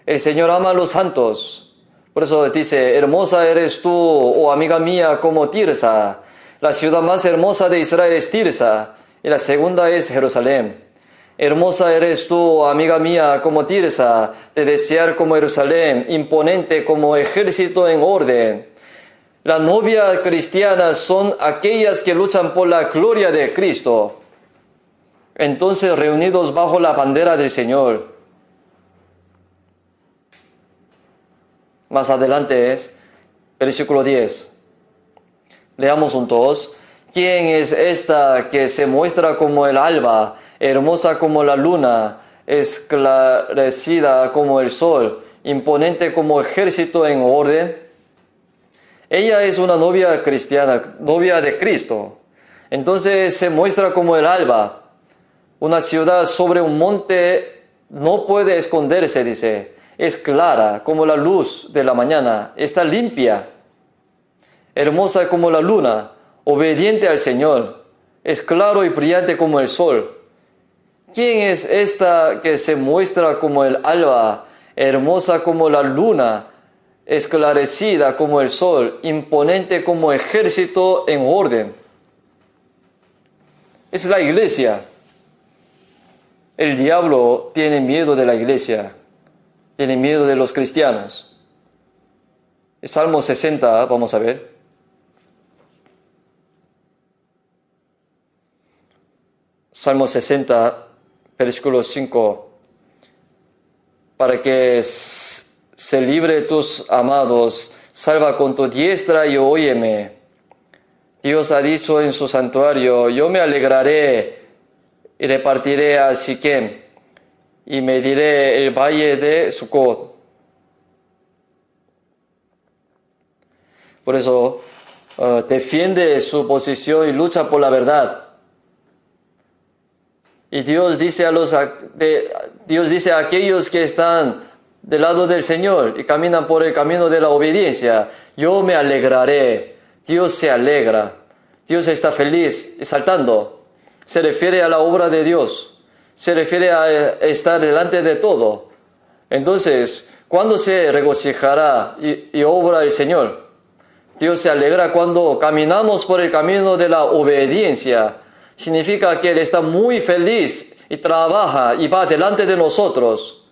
El Señor ama a los santos. Por eso dice, hermosa eres tú, oh amiga mía, como Tirsa. La ciudad más hermosa de Israel es Tirsa, y la segunda es Jerusalén. Hermosa eres tú, amiga mía, como Tirsa, de desear como Jerusalén, imponente como ejército en orden. Las novias cristianas son aquellas que luchan por la gloria de Cristo. Entonces, reunidos bajo la bandera del Señor. Más adelante es versículo 10. Leamos juntos. ¿Quién es esta que se muestra como el alba, hermosa como la luna, esclarecida como el sol, imponente como ejército en orden? Ella es una novia cristiana, novia de Cristo. Entonces se muestra como el alba. Una ciudad sobre un monte no puede esconderse, dice. Es clara como la luz de la mañana, está limpia, hermosa como la luna, obediente al Señor, es claro y brillante como el sol. ¿Quién es esta que se muestra como el alba, hermosa como la luna, esclarecida como el sol, imponente como ejército en orden? Es la iglesia. El diablo tiene miedo de la iglesia, tiene miedo de los cristianos. El Salmo 60, vamos a ver. Salmo 60, versículo 5. Para que se libre tus amados, salva con tu diestra y óyeme. Dios ha dicho en su santuario, yo me alegraré y repartiré a Siquem y mediré el valle de Sucot. Por eso defiende su posición y lucha por la verdad. Y Dios dice a aquellos que están del lado del Señor y caminan por el camino de la obediencia, yo me alegraré. Dios se alegra. Dios está feliz, exaltando. Se refiere a la obra de Dios. Se refiere a estar delante de todo. Entonces, ¿cuándo se regocijará y obra el Señor? Dios se alegra cuando caminamos por el camino de la obediencia. Significa que Él está muy feliz y trabaja y va delante de nosotros.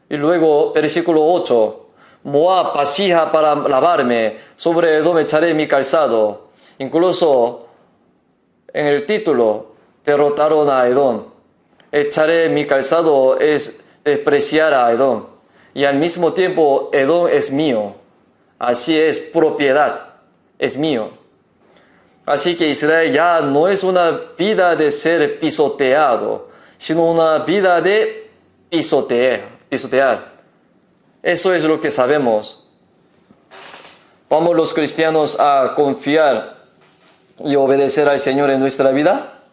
Y luego, versículo 8. Moab pasija para lavarme, sobre Edom echaré mi calzado. Incluso en el título, derrotaron a Edom. Echaré mi calzado es despreciar a Edom. Y al mismo tiempo, Edom es mío. Así es, propiedad, es mío. Así que Israel ya no es una vida de ser pisoteado, sino una vida de pisotear. Eso es lo que sabemos. ¿Vamos los cristianos a confiar y obedecer al Señor en nuestra vida?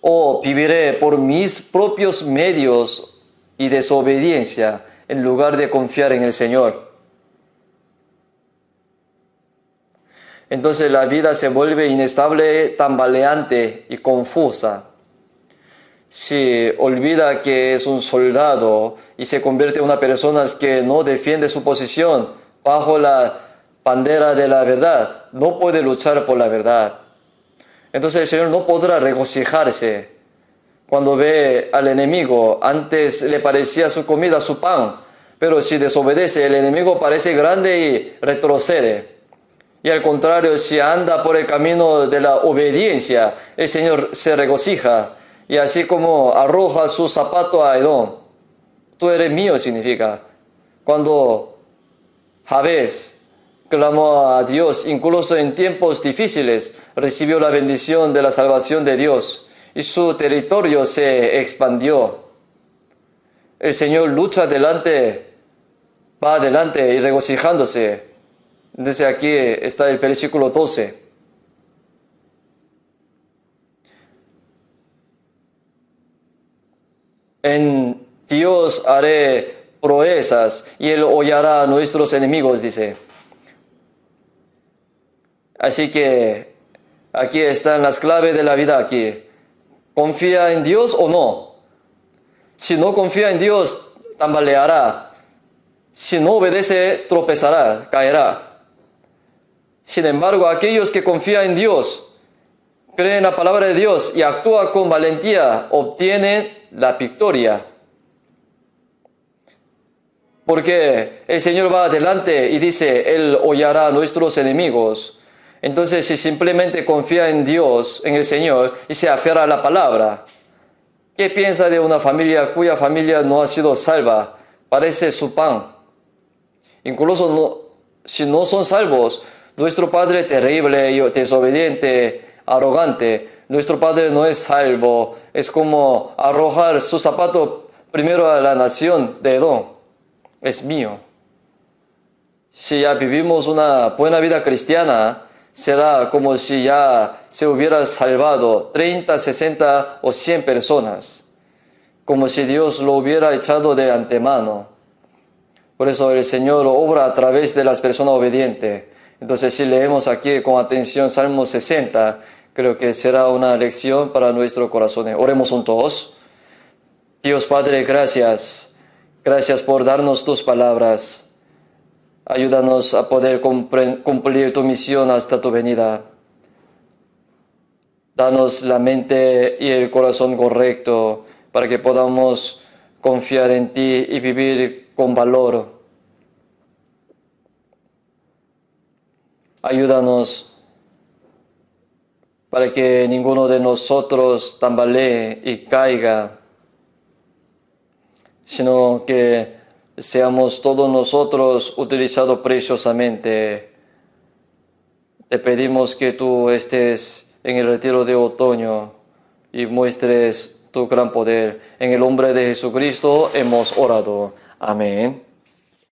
¿O viviré por mis propios medios y desobediencia en lugar de confiar en el Señor? Entonces la vida se vuelve inestable, tambaleante y confusa. Si olvida que es un soldado y se convierte en una persona que no defiende su posición bajo la bandera de la verdad, no puede luchar por la verdad. Entonces el Señor no podrá regocijarse cuando ve al enemigo. Antes le parecía su comida, su pan, pero si desobedece, el enemigo parece grande y retrocede. Y al contrario, si anda por el camino de la obediencia, el Señor se regocija. Y así como arroja su zapato a Edom, tú eres mío, significa. Cuando Jabez clamó a Dios, incluso en tiempos difíciles, recibió la bendición de la salvación de Dios y su territorio se expandió. El Señor lucha adelante, va adelante y regocijándose. Entonces aquí está el versículo 12. En Dios haré proezas y Él hollará a nuestros enemigos, dice. Así que aquí están las claves de la vida aquí. ¿Confía en Dios o no? Si no confía en Dios, tambaleará. Si no obedece, tropezará, caerá. Sin embargo, aquellos que confían en Dios, creen en la palabra de Dios y actúan con valentía, obtienen la victoria. Porque el Señor va adelante y dice, Él hollará a nuestros enemigos. Entonces, si simplemente confía en Dios, en el Señor, y se aferra a la palabra, ¿qué piensa de una familia cuya familia no ha sido salva? Parece su pan. Incluso si no son salvos, nuestro padre terrible, desobediente, arrogante, nuestro padre no es salvo. Es como arrojar su zapato primero a la nación de Edom. Es mío. Si ya vivimos una buena vida cristiana, será como si ya se hubiera salvado 30, 60 o 100 personas, como si Dios lo hubiera echado de antemano. Por eso el Señor obra a través de las personas obedientes. Entonces, si leemos aquí con atención Salmo 60, creo que será una lección para nuestros corazones. Oremos juntos. Dios Padre, gracias. Gracias por darnos tus palabras. Ayúdanos a poder cumplir tu misión hasta tu venida. Danos la mente y el corazón correcto para que podamos confiar en ti y vivir con valor. Ayúdanos para que ninguno de nosotros tambalee y caiga, sino que seamos todos nosotros utilizados preciosamente. Te pedimos que tú estés en el retiro de otoño y muestres tu gran poder. En el nombre de Jesucristo hemos orado. Amén.